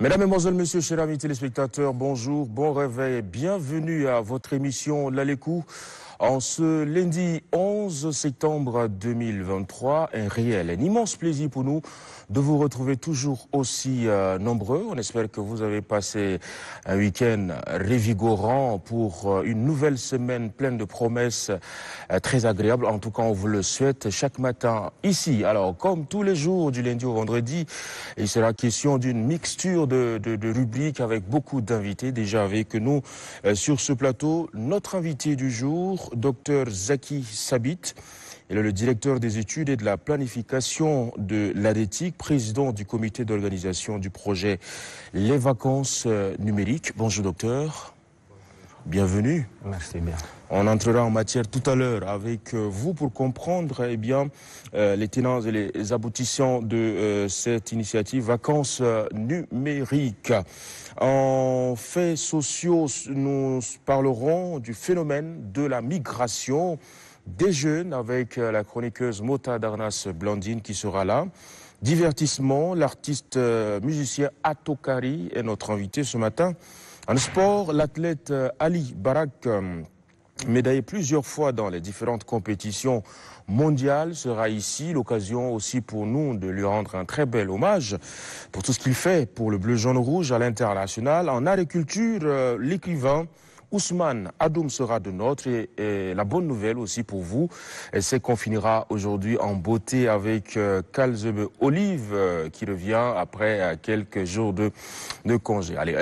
Mesdames, Mesdemoiselles, Messieurs, chers amis téléspectateurs, bonjour, bon réveil et bienvenue à votre émission L'Alécou. En ce lundi 11 septembre 2023, un réel, un immense plaisir pour nous de vous retrouver toujours aussi nombreux. On espère que vous avez passé un week-end revigorant pour une nouvelle semaine pleine de promesses très agréables. En tout cas, on vous le souhaite chaque matin ici. Alors, comme tous les jours du lundi au vendredi, il sera question d'une mixture de rubriques avec beaucoup d'invités déjà avec nous sur ce plateau. Notre invité du jour, Dr Zaki Sabit. Il est le directeur des études et de la planification de l'ADETIC, président du comité d'organisation du projet Les Vacances numériques. Bonjour docteur, bienvenue. Merci bien. On entrera en matière tout à l'heure avec vous pour comprendre les tenants et les aboutissants de cette initiative Vacances numériques. En faits sociaux, nous parlerons du phénomène de la migration des jeunes avec la chroniqueuse Mota Darnas Blandine qui sera là. Divertissement, l'artiste musicien Atokari est notre invité ce matin. En sport, l'athlète Ali Barak, médaillé plusieurs fois dans les différentes compétitions mondiales, sera ici. L'occasion aussi pour nous de lui rendre un très bel hommage pour tout ce qu'il fait pour le bleu, jaune, rouge à l'international. En agriculture, l'écrivain Ousmane Adoum sera de nôtre et la bonne nouvelle aussi pour vous, c'est qu'on finira aujourd'hui en beauté avec Kalzebe Olive qui revient après quelques jours de congé. Allez,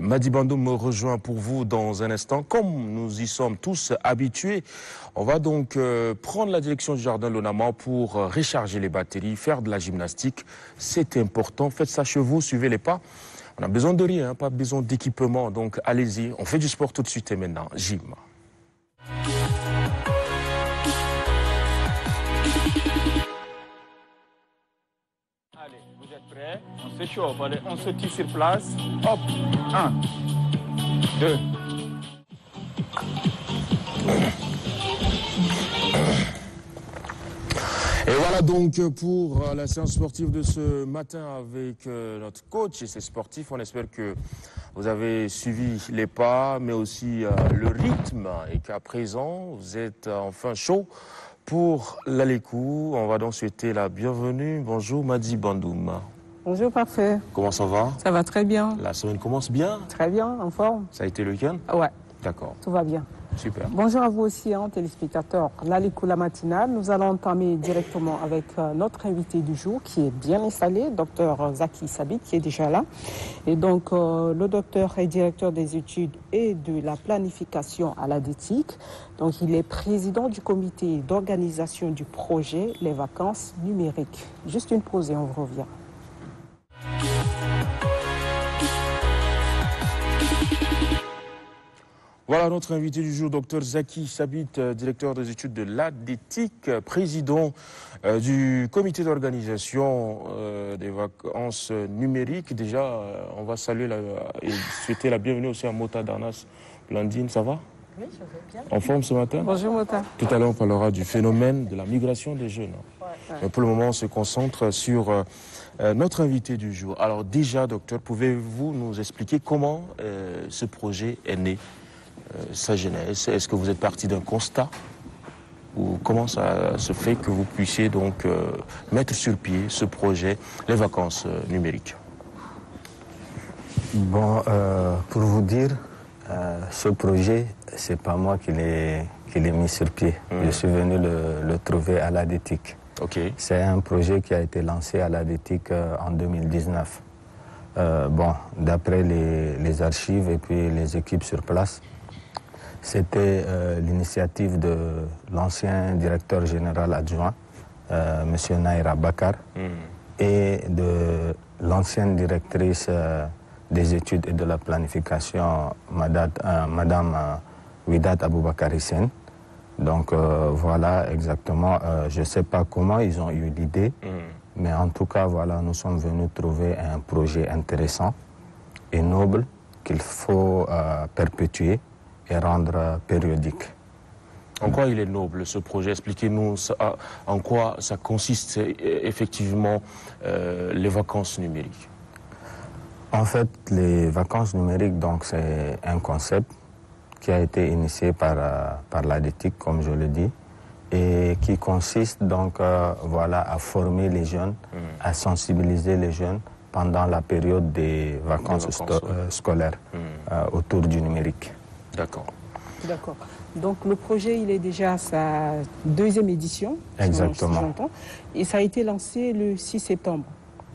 Madi Bandoum me rejoint pour vous dans un instant. Comme nous y sommes tous habitués, on va donc prendre la direction du jardin Lonama pour recharger les batteries, faire de la gymnastique. C'est important, faites ça chez vous, suivez les pas. On a besoin de rien, pas besoin d'équipement, donc allez-y. On fait du sport tout de suite et maintenant. Gym. Allez, vous êtes prêts? On se chauffe, allez, on se tire sur place. Hop, 1, 2. Et voilà donc pour la séance sportive de ce matin avec notre coach et ses sportifs. On espère que vous avez suivi les pas, mais aussi le rythme et qu'à présent, vous êtes enfin chaud pour l'Alécou. On va donc souhaiter la bienvenue. Bonjour Madi Bandoum. Bonjour, parfait. Comment ça va? Ça va très bien. La semaine commence bien? Très bien, en forme. Ça a été le week-end? Ouais. D'accord. Tout va bien. Super. Bonjour à vous aussi, téléspectateurs. L'Alécou la matinale, nous allons entamer directement avec notre invité du jour qui est bien installé, Dr Zaki Sabit, qui est déjà là. Et donc, le docteur est directeur des études et de la planification à l'ADETIC. Donc, il est président du comité d'organisation du projet Les Vacances numériques. Juste une pause et on revient. Voilà notre invité du jour, Dr Zaki Sabit, directeur des études de l'ADETIC, président du comité d'organisation des vacances numériques. Déjà, on va saluer et souhaiter la bienvenue aussi à Mota Darnas Blandine. Ça va? Oui, je vais bien. En forme ce matin? Bonjour, Mota. Tout à l'heure, on parlera du phénomène de la migration des jeunes. Ouais. Mais pour le moment, on se concentre sur notre invité du jour. Alors déjà, docteur, pouvez-vous nous expliquer comment ce projet est né? Sa genèse, est-ce que vous êtes parti d'un constat ou comment ça se fait que vous puissiez donc mettre sur pied ce projet, les vacances numériques? Bon, pour vous dire, ce projet, c'est pas moi qui l'ai mis sur pied. Je suis venu le trouver à l'ADETIC. Okay. C'est un projet qui a été lancé à l'ADETIC en 2019. Bon, d'après les archives et puis les équipes sur place, c'était l'initiative de l'ancien directeur général adjoint, M. Naira Bakar, et de l'ancienne directrice des études et de la planification, Madame Widat Aboubakar Hissène. Donc voilà exactement, je ne sais pas comment ils ont eu l'idée, mais en tout cas, voilà, nous sommes venus trouver un projet intéressant et noble qu'il faut perpétuer et rendre périodique. En quoi il est noble ce projet? Expliquez-nous en quoi ça consiste effectivement les vacances numériques. En fait, les vacances numériques, donc c'est un concept qui a été initié par l'ADETIC, comme je le dis, et qui consiste donc voilà, à former les jeunes, à sensibiliser les jeunes pendant la période des vacances, scolaires autour du numérique. D'accord. D'accord. Donc le projet, il est déjà à sa deuxième édition. Exactement. Si j'entends. Et ça a été lancé le 6 septembre.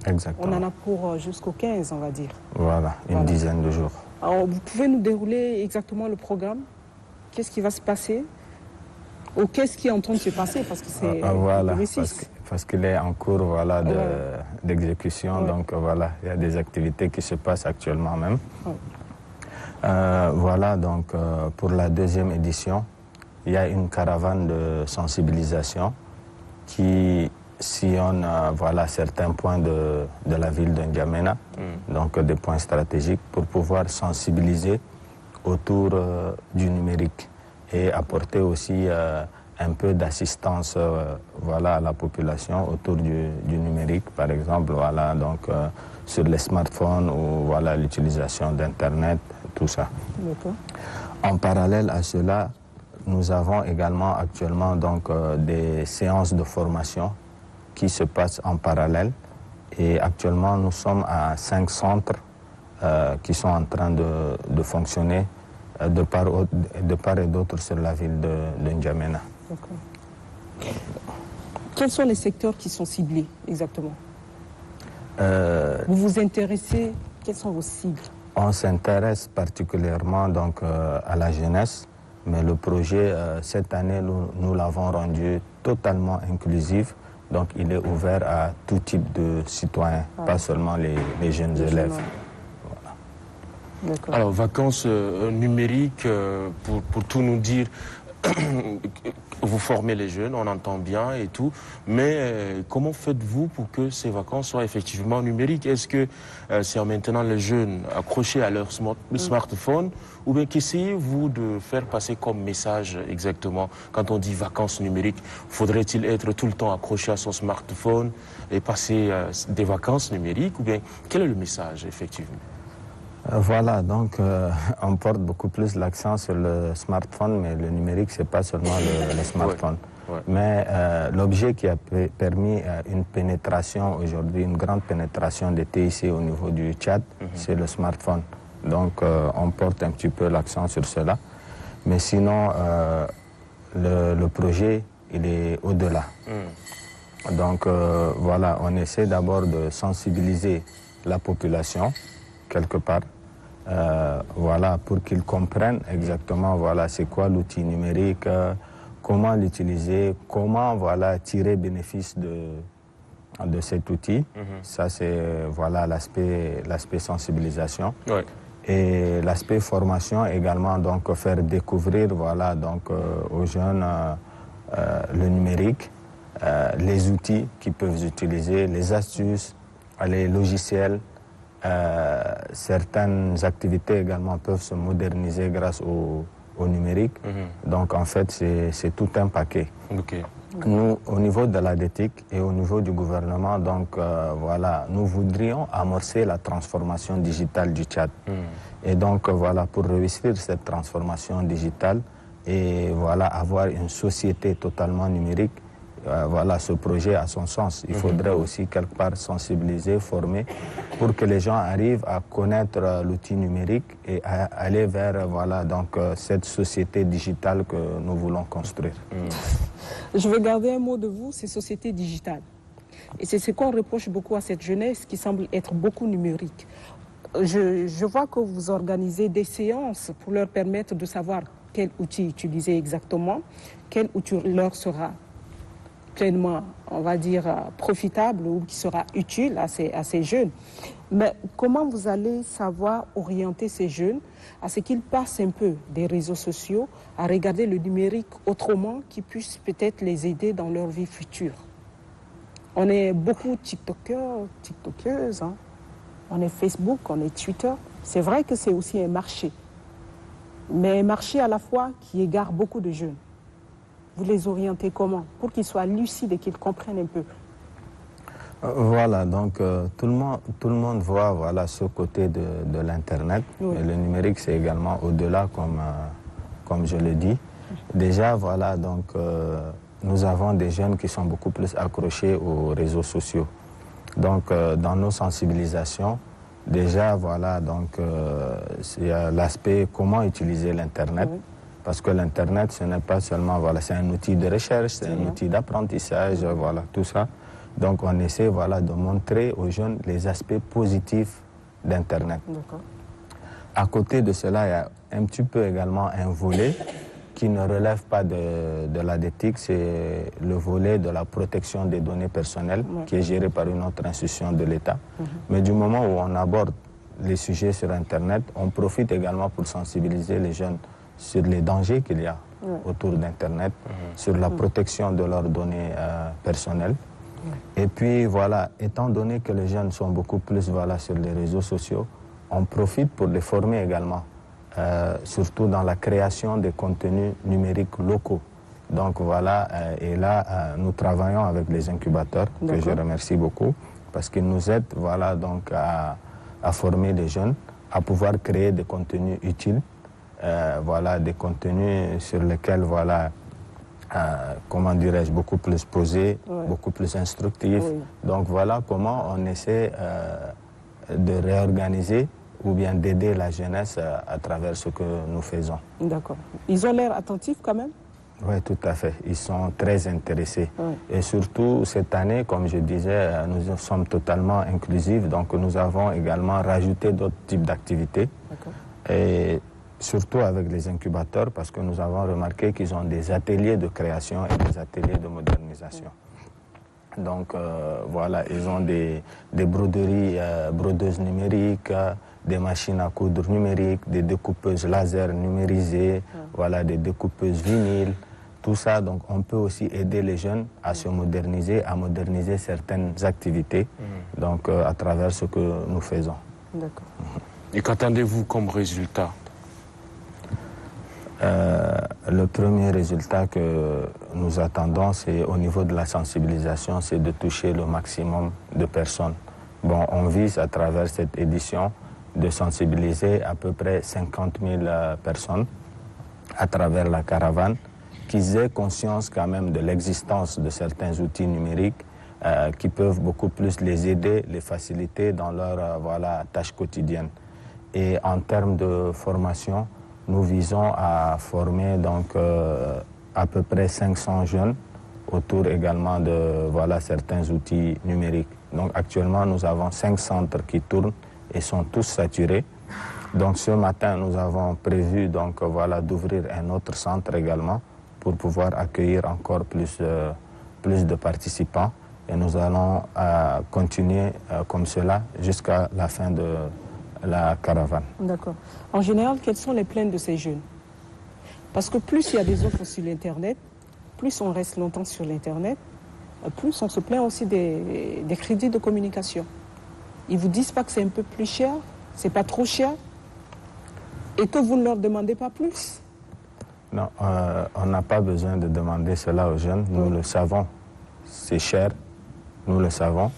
Exactement. On en a pour jusqu'au 15, on va dire. Voilà, une dizaine de jours. Alors, vous pouvez nous dérouler exactement le programme? Qu'est-ce qui va se passer? Ou qu'est-ce qui est en train de se passer? Parce que c'est voilà, parce qu'il est en cours voilà, d'exécution. Ouais. Donc voilà, il y a des activités qui se passent actuellement même. Ouais. Voilà, donc pour la deuxième édition, il y a une caravane de sensibilisation qui sillonne voilà, certains points de la ville de N'Djamena, donc des points stratégiques pour pouvoir sensibiliser autour du numérique et apporter aussi un peu d'assistance voilà, à la population autour du numérique, par exemple, voilà, donc, sur les smartphones ou voilà, l'utilisation d'Internet, tout ça. D'accord. En parallèle à cela, nous avons également actuellement donc, des séances de formation qui se passent en parallèle. Et actuellement, nous sommes à 5 centres qui sont en train de fonctionner de part et d'autre sur la ville de N'Djamena. D'accord. Quels sont les secteurs qui sont ciblés exactement? Vous vous intéressez, quelles sont vos cibles? On s'intéresse particulièrement donc, à la jeunesse, mais le projet, cette année, nous l'avons rendu totalement inclusif. Donc il est ouvert à tout type de citoyens, pas seulement les jeunes élèves. Voilà. Alors, vacances numériques, pour tout nous dire, vous formez les jeunes, on entend bien et tout, mais comment faites-vous pour que ces vacances soient effectivement numériques? Est-ce que c'est maintenant les jeunes accrochés à leur smartphone ou bien qu'essayez-vous de faire passer comme message exactement quand on dit vacances numériques? Faudrait-il être tout le temps accroché à son smartphone et passer des vacances numériques ou bien quel est le message effectivement? Voilà, donc on porte beaucoup plus l'accent sur le smartphone, mais le numérique, c'est pas seulement le smartphone. Ouais. Mais l'objet qui a permis une pénétration aujourd'hui, une grande pénétration des TIC au niveau du Tchad, c'est le smartphone. Donc on porte un petit peu l'accent sur cela. Mais sinon, le projet, il est au-delà. Donc voilà, on essaie d'abord de sensibiliser la population, quelque part, voilà, pour qu'ils comprennent exactement voilà, c'est quoi l'outil numérique, comment l'utiliser, comment voilà, tirer bénéfice de cet outil. Ça, c'est voilà, l'aspect sensibilisation. Ouais. Et l'aspect formation également, donc faire découvrir voilà, donc, aux jeunes le numérique, les outils qu'ils peuvent utiliser, les astuces, les logiciels. Certaines activités également peuvent se moderniser grâce au numérique. Donc en fait, c'est tout un paquet. Okay. Nous, au niveau de l'ADETIC et au niveau du gouvernement, donc voilà, nous voudrions amorcer la transformation digitale du Tchad. Et donc voilà, pour réussir cette transformation digitale et voilà, avoir une société totalement numérique, voilà, ce projet a son sens. Il faudrait aussi quelque part sensibiliser, former, pour que les gens arrivent à connaître l'outil numérique et à aller vers voilà, donc, cette société digitale que nous voulons construire. Je veux garder un mot de vous, c'est société digitale. Et c'est ce qu'on reproche beaucoup à cette jeunesse qui semble être beaucoup numérique. Je vois que vous organisez des séances pour leur permettre de savoir quel outil utiliser exactement, quel outil leur sera pleinement, on va dire, profitable ou qui sera utile à ces jeunes. Mais comment vous allez savoir orienter ces jeunes à ce qu'ils passent un peu des réseaux sociaux, à regarder le numérique autrement, qui puisse peut-être les aider dans leur vie future? On est beaucoup TikTokers, TikTokeuses, hein. On est Facebook, on est Twitter. C'est vrai que c'est aussi un marché, mais un marché à la fois qui égare beaucoup de jeunes. Vous les orientez comment pour qu'ils soient lucides et qu'ils comprennent un peu? Voilà, donc tout le monde voit voilà, ce côté de l'Internet. Oui. Mais le numérique, c'est également au-delà, comme je le dis. Déjà, voilà, donc nous avons des jeunes qui sont beaucoup plus accrochés aux réseaux sociaux. Donc, dans nos sensibilisations, déjà, voilà, donc il y a l'aspect comment utiliser l'Internet. Oui. Parce que l'Internet, ce n'est pas seulement, voilà, c'est un outil de recherche, c'est un outil d'apprentissage, voilà, tout ça. Donc, on essaie, voilà, de montrer aux jeunes les aspects positifs d'Internet. D'accord. À côté de cela, il y a un petit peu également un volet qui ne relève pas de l'ADETIC, c'est le volet de la protection des données personnelles qui est géré par une autre institution de l'État. Mais du moment où on aborde les sujets sur Internet, on profite également pour sensibiliser les jeunes sur les dangers qu'il y a autour d'Internet, sur la protection de leurs données personnelles. Et puis voilà, étant donné que les jeunes sont beaucoup plus voilà, sur les réseaux sociaux, on profite pour les former également, surtout dans la création des contenus numériques locaux. Donc voilà, et là, nous travaillons avec les incubateurs, que je remercie beaucoup, parce qu'ils nous aident voilà, donc à former les jeunes, à pouvoir créer des contenus utiles, voilà, des contenus sur lesquels, voilà, comment dirais-je, beaucoup plus posés, beaucoup plus instructifs. Donc voilà comment on essaie de réorganiser ou bien d'aider la jeunesse à travers ce que nous faisons. D'accord. Ils ont l'air attentifs quand même? Oui, tout à fait. Ils sont très intéressés. Et surtout, cette année, comme je disais, nous sommes totalement inclusifs. Donc, nous avons également rajouté d'autres types d'activités. Et surtout avec les incubateurs, parce que nous avons remarqué qu'ils ont des ateliers de création et des ateliers de modernisation. Donc, voilà, ils ont des broderies, brodeuses numériques, des machines à coudre numériques, des découpeuses laser numérisées, voilà, des découpeuses vinyles, tout ça. Donc, on peut aussi aider les jeunes à se moderniser, à moderniser certaines activités, donc à travers ce que nous faisons. D'accord. Et qu'attendez-vous comme résultat? Le premier résultat que nous attendons, c'est au niveau de la sensibilisation, c'est de toucher le maximum de personnes. Bon, on vise à travers cette édition de sensibiliser à peu près 50 000 personnes à travers la caravane, qu'ils aient conscience quand même de l'existence de certains outils numériques qui peuvent beaucoup plus les aider, les faciliter dans leur voilà, tâche quotidienne. Et en termes de formation, nous visons à former donc à peu près 500 jeunes autour également de voilà, certains outils numériques. Donc actuellement, nous avons 5 centres qui tournent et sont tous saturés. Donc ce matin, nous avons prévu donc, voilà, d'ouvrir un autre centre également pour pouvoir accueillir encore plus de participants. Et nous allons continuer comme cela jusqu'à la fin de la caravane. D'accord. En général, quelles sont les plaintes de ces jeunes? Parce que plus il y a des offres sur l'Internet, plus on reste longtemps sur l'Internet, plus on se plaint aussi des crédits de communication. Ils ne vous disent pas que c'est un peu plus cher, c'est pas trop cher, et que vous ne leur demandez pas plus? Non, on n'a pas besoin de demander cela aux jeunes, nous le savons. C'est cher, nous le savons.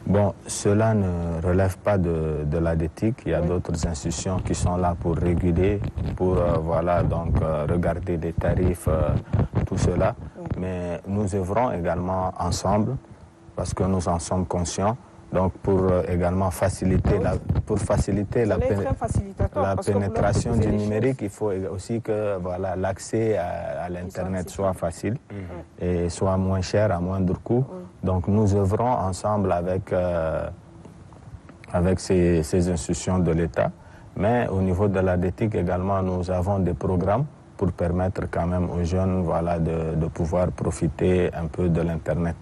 Bon, cela ne relève pas de l'ADETIC. Il y a d'autres institutions qui sont là pour réguler, pour voilà, donc, regarder les tarifs, tout cela. Mais nous œuvrons également ensemble, parce que nous en sommes conscients, donc pour également faciliter la pénétration du numérique. Il faut aussi que voilà, l'accès à l'Internet soit facile et soit moins cher, à moindre coût. Donc nous œuvrons ensemble avec ces institutions de l'État. Mais au niveau de l'ADETIC également, nous avons des programmes pour permettre quand même aux jeunes voilà, de pouvoir profiter un peu de l'Internet.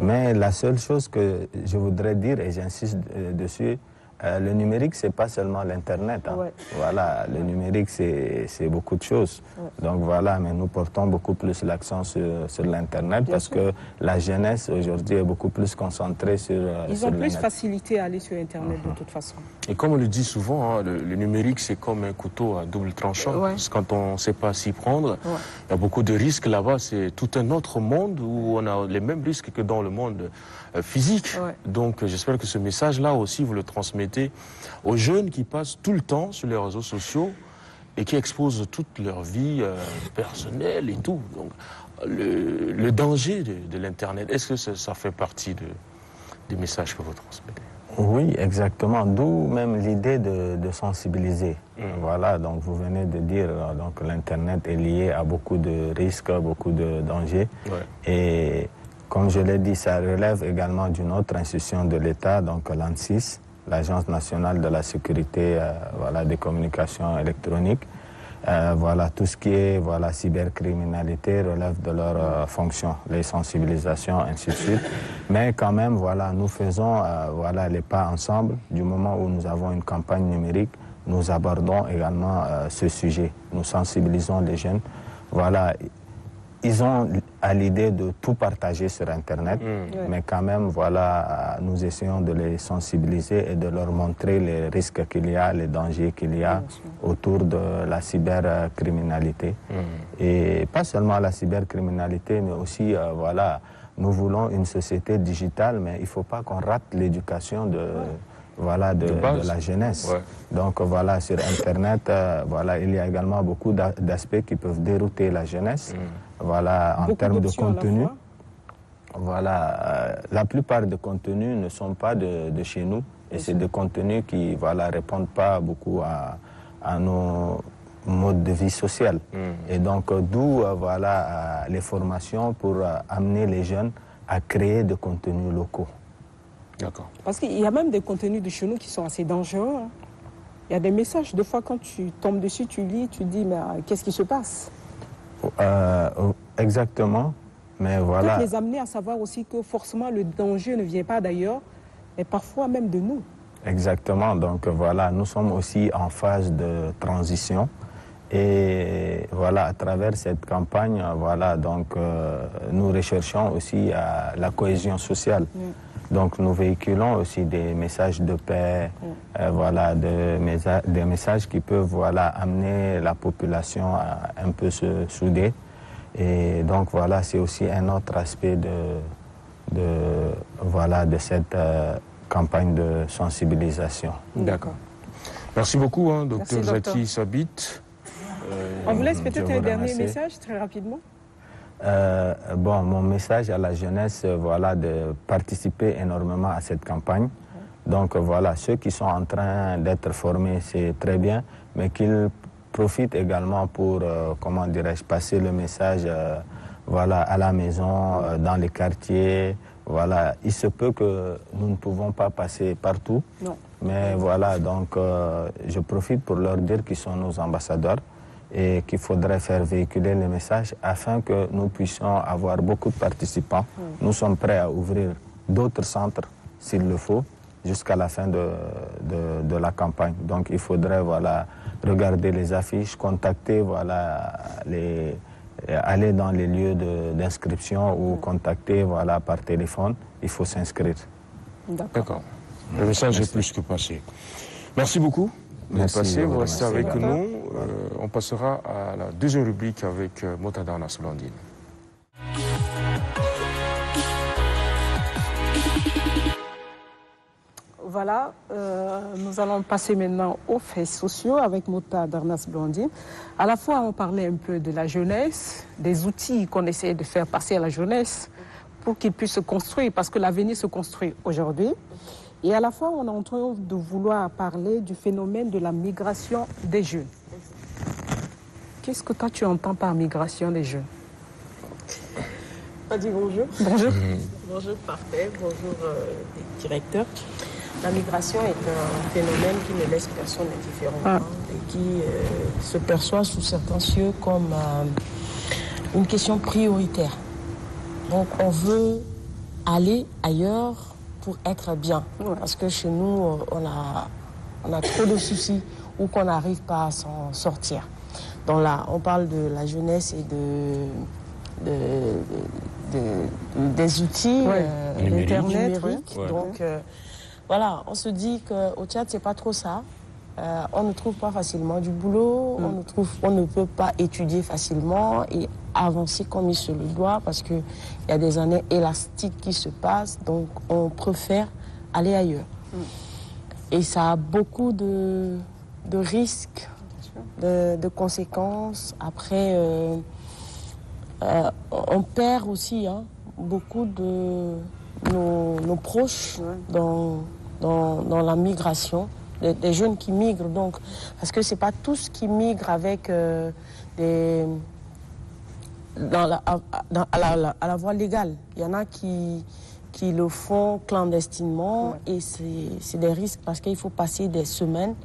Mais la seule chose que je voudrais dire, et j'insiste dessus, Le numérique, c'est pas seulement l'Internet. Hein. Ouais. Voilà, le numérique, c'est beaucoup de choses. Ouais. Donc voilà, mais nous portons beaucoup plus l'accent sur l'Internet parce sûr. que la jeunesse aujourd'hui est beaucoup plus concentrée sur Ils sur ont le plus net. facilité à aller sur Internet de toute façon. Et comme on le dit souvent, hein, le numérique, c'est comme un couteau à double tranchant. Ouais. Parce que quand on ne sait pas s'y prendre, Ouais. il y a beaucoup de risques là-bas. C'est tout un autre monde où on a les mêmes risques que dans le monde physique. Ouais. Donc j'espère que ce message-là aussi, vous le transmettez aux jeunes qui passent tout le temps sur les réseaux sociaux et qui exposent toute leur vie personnelle et tout. Donc le danger de l'Internet, est-ce que ça fait partie des messages que vous transmettez? Oui, exactement. D'où même l'idée de sensibiliser. Voilà, donc vous venez de dire, donc l'Internet est lié à beaucoup de risques, beaucoup de dangers. Ouais. Et comme je l'ai dit, ça relève également d'une autre institution de l'État, donc l'ANSSIS, l'Agence nationale de la sécurité voilà, des communications électroniques. Voilà, tout ce qui est voilà, cybercriminalité relève de leurs fonctions, les sensibilisations, ainsi de suite. Mais quand même, voilà, nous faisons voilà, les pas ensemble. Du moment où nous avons une campagne numérique, nous abordons également ce sujet. Nous sensibilisons les jeunes. Voilà, ils ont à l'idée de tout partager sur Internet, mais quand même, voilà, nous essayons de les sensibiliser et de leur montrer les risques qu'il y a, les dangers qu'il y a autour de la cybercriminalité. Et pas seulement la cybercriminalité, mais aussi, voilà, nous voulons une société digitale, mais il ne faut pas qu'on rate l'éducation voilà, de la jeunesse. Ouais. Donc voilà, sur Internet, voilà, il y a également beaucoup d'aspects qui peuvent dérouter la jeunesse. Voilà, en Beaucoup termes de d'options à la contenu. fois. Voilà, la plupart des contenus ne sont pas de chez nous. Et c'est des contenus qui voilà, répondent pas beaucoup à nos modes de vie social. Et donc, d'où voilà, les formations pour amener les jeunes à créer des contenus locaux. D'accord. Parce qu'il y a même des contenus de chez nous qui sont assez dangereux. Hein. Il y a des messages, des fois quand tu tombes dessus, tu lis, tu dis, mais qu'est-ce qui se passe? Exactement, mais voilà. Peut-être les amener à savoir aussi que forcément le danger ne vient pas d'ailleurs, mais parfois même de nous. Exactement, donc voilà, nous sommes aussi en phase de transition. Et voilà, à travers cette campagne, voilà, donc nous recherchons aussi la cohésion sociale. Donc nous véhiculons aussi des messages de paix, voilà, des messages qui peuvent voilà, amener la population à un peu se souder. Et donc voilà, c'est aussi un autre aspect voilà, de cette campagne de sensibilisation. D'accord. Merci beaucoup, hein, Merci, docteur docteur. Zaki Sabit. On vous laisse peut-être je un vous dernier remercie. message très rapidement. Bon, mon message à la jeunesse, voilà, de participer énormément à cette campagne. Donc voilà, ceux qui sont en train d'être formés, c'est très bien, mais qu'ils profitent également pour, comment dirais-je, passer le message voilà, à la maison, dans les quartiers. Voilà, il se peut que nous ne pouvons pas passer partout, Non. mais voilà, donc je profite pour leur dire qu'ils sont nos ambassadeurs et qu'il faudrait faire véhiculer les messages afin que nous puissions avoir beaucoup de participants. Nous sommes prêts à ouvrir d'autres centres s'il le faut jusqu'à la fin de la campagne. Donc il faudrait voilà, regarder les affiches, contacter, voilà, aller dans les lieux d'inscription ou contacter voilà, par téléphone. Il faut s'inscrire. D'accord. Le message est plus que passé. Merci beaucoup. Merci, Passé, vous merci. restez avec Merci. nous. On passera à la deuxième rubrique avec Motada Nasblandine. Voilà, nous allons passer maintenant aux faits sociaux avec Mota Darnas Blandine. À la fois, on parlait un peu de la jeunesse, des outils qu'on essaie de faire passer à la jeunesse pour qu'ils puissent se construire, parce que l'avenir se construit aujourd'hui. Et à la fois, on est en train de vouloir parler du phénomène de la migration des jeunes. Qu'est-ce que toi, tu entends par migration des jeunes? On dit bonjour. Bonjour. Bonjour, parfait. Bonjour, directeur. La migration est un phénomène qui ne laisse personne indifférent et qui se perçoit sous certains cieux comme une question prioritaire. Donc, on veut aller ailleurs pour être bien. Parce que chez nous, on a trop de soucis ou qu'on n'arrive pas à s'en sortir. Donc là, on parle de la jeunesse et des outils l'Internet. numériques. Donc voilà, on se dit qu'au Tchad, c'est pas trop ça. On ne trouve pas facilement du boulot, on ne peut pas étudier facilement et avancer comme il se le doit parce qu'il y a des années élastiques qui se passent, donc on préfère aller ailleurs. Et ça a beaucoup de risques, de conséquences. Après, on perd aussi beaucoup de nos proches dans la migration. Des jeunes qui migrent, donc, parce que ce n'est pas tous qui migrent avec à la voie légale. Il y en a qui le font clandestinement et c'est des risques parce qu'il faut passer des semaines,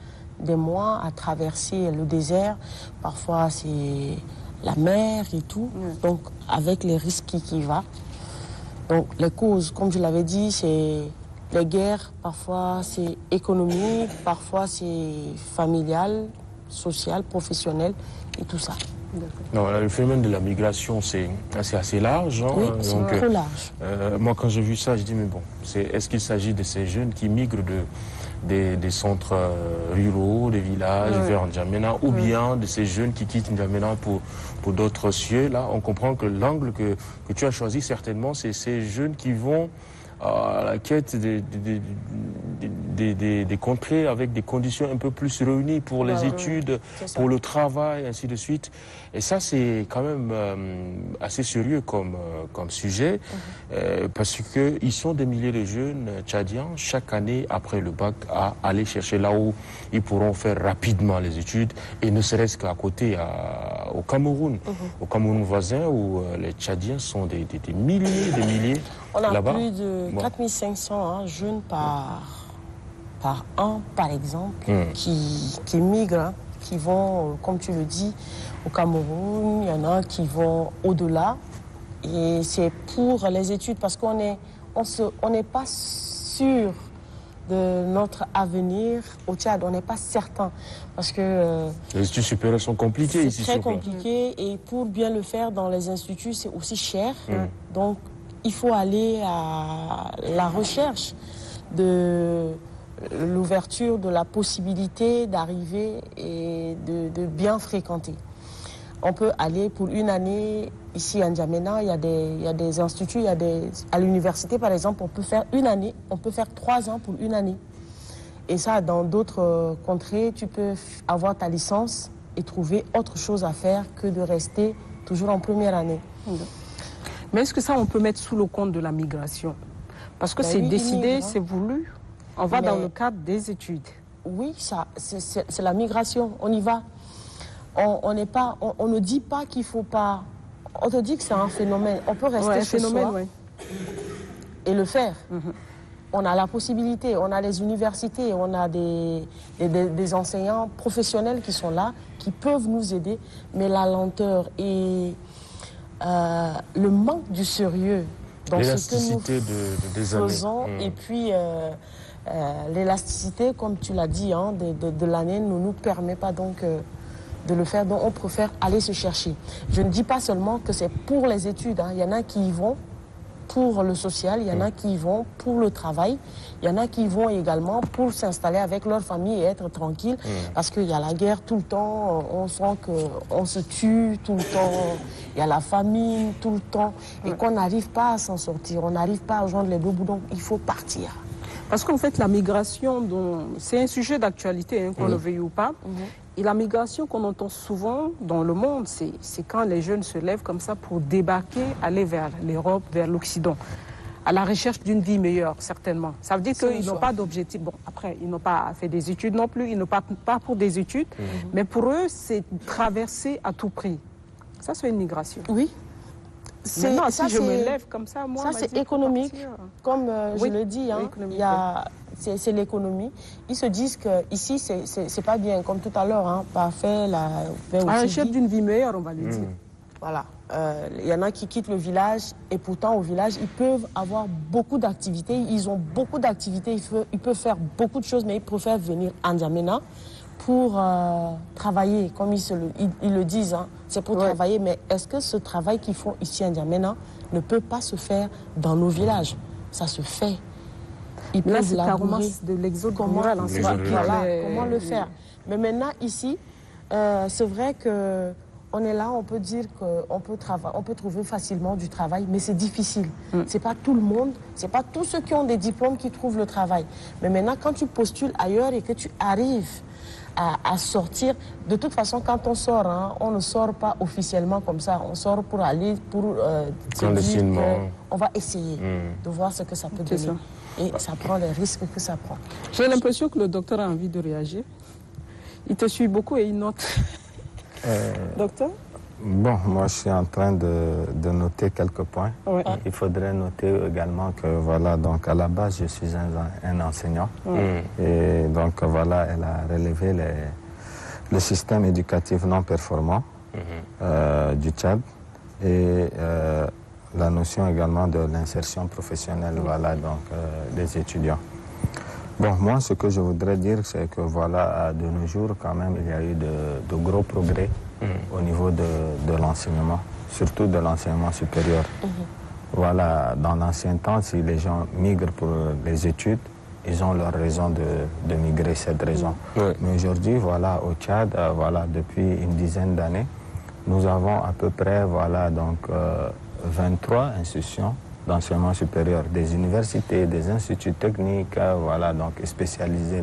des mois à traverser le désert. Parfois, c'est la mer et tout, donc avec les risques qui va. Donc, les causes, comme je l'avais dit, c'est... Les guerres, parfois c'est économique, parfois c'est familial, social, professionnel et tout ça. Non, le phénomène de la migration, c'est assez large. Oui, c'est trop large. Moi, quand j'ai vu ça, je dis, mais bon, est-ce qu'il s'agit de ces jeunes qui migrent des centres ruraux, des villages vers N'Djamena, ou bien de ces jeunes qui quittent N'Djamena pour d'autres cieux? Là, on comprend que l'angle que tu as choisi, certainement, c'est ces jeunes qui vont à la quête des contrées avec des conditions un peu plus réunies pour les études, pour le travail, ainsi de suite. Et ça, c'est quand même assez sérieux comme sujet, parce qu'ils sont des milliers de jeunes tchadiens, chaque année, après le bac, à aller chercher là où ils pourront faire rapidement les études, et ne serait-ce qu'à côté, au Cameroun, au Cameroun voisin, où les Tchadiens sont des milliers. On a plus de 4500 jeunes par an, par exemple, qui migrent, qui vont, comme tu le dis, au Cameroun. Il y en a qui vont au-delà. Et c'est pour les études, parce qu'on n'est pas sûr de notre avenir au Tchad. On n'est pas certain. Parce que les études supérieures sont compliquées ici. C'est très compliqué. Et pour bien le faire dans les instituts, c'est aussi cher. Donc, il faut aller à la recherche de l'ouverture, de la possibilité d'arriver et de bien fréquenter. On peut aller pour une année, ici à N'Djamena, il y a des instituts, à l'université par exemple, on peut faire une année, on peut faire 3 ans pour une année. Et ça, dans d'autres contrées, tu peux avoir ta licence et trouver autre chose à faire que de rester toujours en première année. Mais est-ce que ça, on peut mettre sous le compte de la migration? Parce que c'est décidé, c'est voulu. On va dans le cadre des études. Oui, c'est la migration. On y va. On ne dit pas qu'il ne faut pas... On te dit que c'est un phénomène. On peut rester chez soi et le faire. On a la possibilité. On a les universités. On a des enseignants professionnels qui sont là, qui peuvent nous aider. Mais la lenteur et... le manque du sérieux dans ce que nous faisons et puis l'élasticité, comme tu l'as dit, de l'année ne nous permet pas donc de le faire, donc on préfère aller se chercher. Je ne dis pas seulement que c'est pour les études, il y en a qui y vont pour le social, il y en a qui y vont pour le travail, il y en a qui y vont également pour s'installer avec leur famille et être tranquille, parce qu'il y a la guerre tout le temps, on sent qu'on se tue tout le temps, il y a la famine tout le temps, et qu'on n'arrive pas à s'en sortir, on n'arrive pas à joindre les deux bouts, donc il faut partir. Parce qu'en fait, la migration, c'est un sujet d'actualité, qu'on le veuille ou pas. Et la migration qu'on entend souvent dans le monde, c'est quand les jeunes se lèvent comme ça pour débarquer, aller vers l'Europe, vers l'Occident, à la recherche d'une vie meilleure, certainement. Ça veut dire qu'ils n'ont pas d'objectif. Bon, après, ils n'ont pas fait des études non plus, ils n'ont pas pour des études, mais pour eux, c'est traverser à tout prix. Ça, c'est une migration. Oui. Maintenant, si je me lève comme ça, moi... Ça, c'est économique. Comme je le dis, c'est l'économie. Ils se disent qu'ici, c'est pas bien. Comme tout à l'heure, pas fait la... À la recherche d'une vie meilleure, on va le dire. Voilà. il y en a qui quittent le village et pourtant au village, ils peuvent avoir beaucoup d'activités. Ils ont beaucoup d'activités, ils peuvent faire beaucoup de choses, mais ils préfèrent venir à N'Djamena pour travailler, comme ils le disent. Hein. C'est pour travailler, mais est-ce que ce travail qu'ils font ici à N'Djamena ne peut pas se faire dans nos villages? Ça se fait. Ils là, peuvent c'est carrément de l'exode rural. Comment le faire? Mais maintenant, ici, c'est vrai que on est là, on peut dire qu'on peut trouver facilement du travail, mais c'est difficile. C'est pas tout le monde, c'est pas tous ceux qui ont des diplômes qui trouvent le travail. Mais maintenant, quand tu postules ailleurs et que tu arrives à sortir, de toute façon, quand on sort, hein, on ne sort pas officiellement comme ça. On sort pour aller, pour se dire qu'on va essayer de voir ce que ça peut donner. Et ça prend les risques que ça prend. J'ai l'impression que le docteur a envie de réagir. Il te suit beaucoup et il note. Docteur? Bon, moi je suis en train de noter quelques points. Ouais. Il faudrait noter également que voilà, donc à la base je suis un enseignant. Et donc voilà, elle a relevé le système éducatif non performant du Tchad et la notion également de l'insertion professionnelle voilà, donc, des étudiants. Bon, moi, ce que je voudrais dire, c'est que voilà, de nos jours, quand même, il y a eu de gros progrès au niveau de l'enseignement, surtout de l'enseignement supérieur. Voilà, dans l'ancien temps, si les gens migrent pour les études, ils ont leur raison de migrer, cette raison. Mais aujourd'hui, voilà, au Tchad, voilà, depuis une dizaine d'années, nous avons à peu près, voilà, donc, 23 institutions d'enseignement supérieur, des universités, des instituts techniques, voilà, donc spécialisés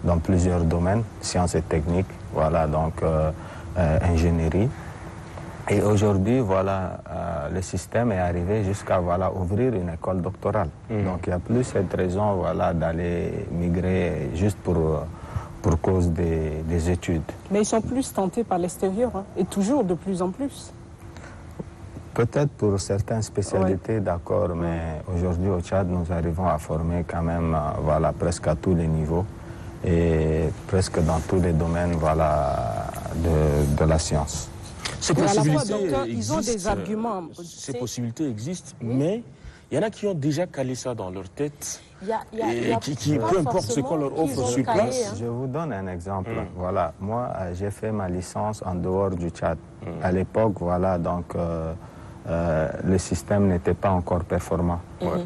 dans plusieurs domaines, sciences et techniques, voilà, donc ingénierie. Et aujourd'hui, voilà, le système est arrivé jusqu'à voilà, ouvrir une école doctorale. Donc il n'y a plus cette raison voilà, d'aller migrer juste pour cause des études. Mais ils sont plus tentés par l'extérieur, hein, et toujours de plus en plus. Peut-être pour certaines spécialités, d'accord, mais aujourd'hui au Tchad, nous arrivons à former quand même voilà, presque à tous les niveaux et presque dans tous les domaines voilà, de la science. Ces possibilités docteur, ils ont des arguments. Ces possibilités existent, mais il y en a qui ont déjà calé ça dans leur tête. Et qui peu importe ce qu'on leur offre sur place. Je vous donne un exemple. Voilà, moi, j'ai fait ma licence en dehors du Tchad. À l'époque, voilà, donc... le système n'était pas encore performant.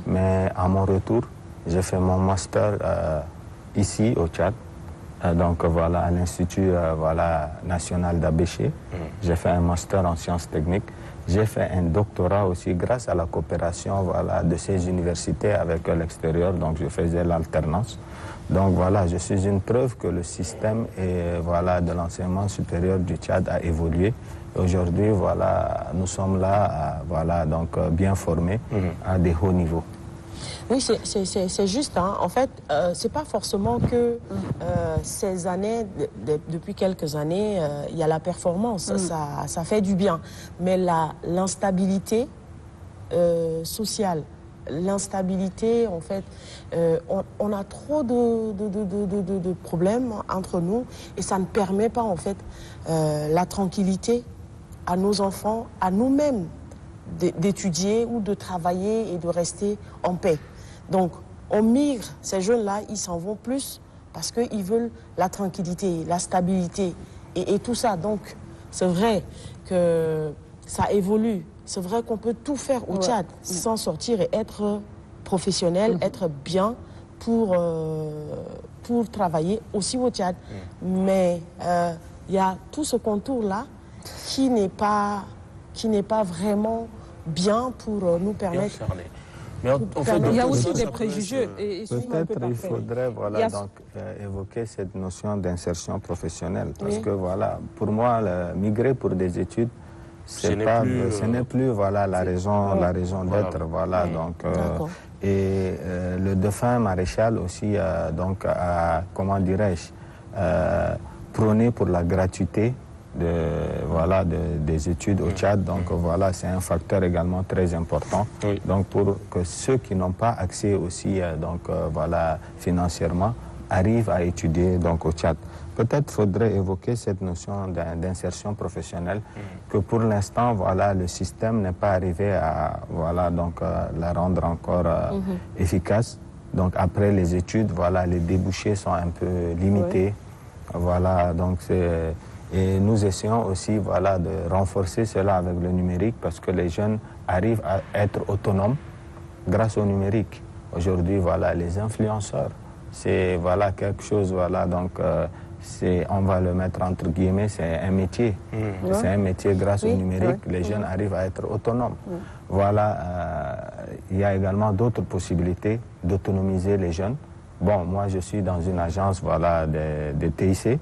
Mais à mon retour, j'ai fait mon master ici au Tchad, donc voilà, à l'Institut voilà, national d'Abéché. J'ai fait un master en sciences techniques. J'ai fait un doctorat aussi grâce à la coopération voilà, de ces universités avec l'extérieur, donc je faisais l'alternance. Donc voilà, je suis une preuve que le système voilà, de l'enseignement supérieur du Tchad a évolué. Aujourd'hui, voilà, nous sommes là, voilà, donc bien formés à des hauts niveaux. Oui, c'est juste. Hein. En fait, c'est pas forcément que ces années, depuis quelques années, il y a la performance. Ça fait du bien. Mais l'instabilité sociale, l'instabilité, en fait, on a trop de problèmes entre nous et ça ne permet pas, en fait, la tranquillité à nos enfants, à nous-mêmes, d'étudier ou de travailler et de rester en paix. Donc, on migre, ces jeunes-là, ils s'en vont plus parce qu'ils veulent la tranquillité, la stabilité et tout ça. Donc, c'est vrai que ça évolue. C'est vrai qu'on peut tout faire au Tchad, s'en sortir et être professionnel, être bien pour travailler aussi au Tchad. Mais il y a tout ce contour-là qui n'est pas vraiment bien pour nous permettre... Mais en fait, il y a aussi des préjugés. Peut-être il faudrait voilà, donc, évoquer cette notion d'insertion professionnelle. Parce que voilà, pour moi, migrer pour des études, ce n'est plus voilà, la raison d'être. Voilà, donc, et le défunt maréchal aussi donc, a, comment dirais-je, prôné pour la gratuité des études au Tchad. Donc voilà, c'est un facteur également très important. Donc pour que ceux qui n'ont pas accès aussi donc, voilà, financièrement arrivent à étudier donc, au Tchad. Peut-être faudrait évoquer cette notion d'insertion professionnelle, que pour l'instant, voilà, le système n'est pas arrivé à voilà, donc, la rendre encore efficace. Donc après les études, voilà, les débouchés sont un peu limités. Voilà, donc et nous essayons aussi voilà, de renforcer cela avec le numérique parce que les jeunes arrivent à être autonomes grâce au numérique. Aujourd'hui, voilà, les influenceurs, c'est voilà, quelque chose, voilà, donc on va le mettre entre guillemets, c'est un métier. C'est un métier grâce au numérique, les jeunes arrivent à être autonomes. Voilà, il y a également d'autres possibilités d'autonomiser les jeunes. Bon, moi je suis dans une agence voilà, de TIC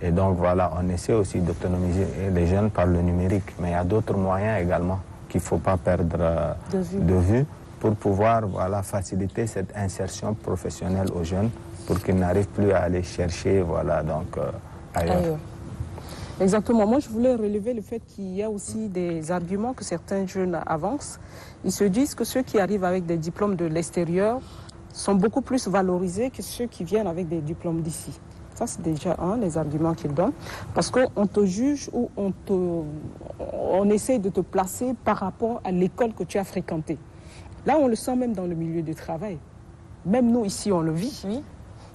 et donc voilà, on essaie aussi d'autonomiser les jeunes par le numérique. Mais il y a d'autres moyens également qu'il ne faut pas perdre de vue pour pouvoir voilà, faciliter cette insertion professionnelle aux jeunes pour qu'ils n'arrivent plus à aller chercher voilà, donc, ailleurs. Exactement. Moi, je voulais relever le fait qu'il y a aussi des arguments que certains jeunes avancent. Ils se disent que ceux qui arrivent avec des diplômes de l'extérieur sont beaucoup plus valorisés que ceux qui viennent avec des diplômes d'ici. Ça, c'est déjà un des arguments qu'ils donnent. Parce qu'on te juge ou on essaie de te placer par rapport à l'école que tu as fréquentée. Là, on le sent même dans le milieu du travail. Même nous, ici, on le vit. Oui.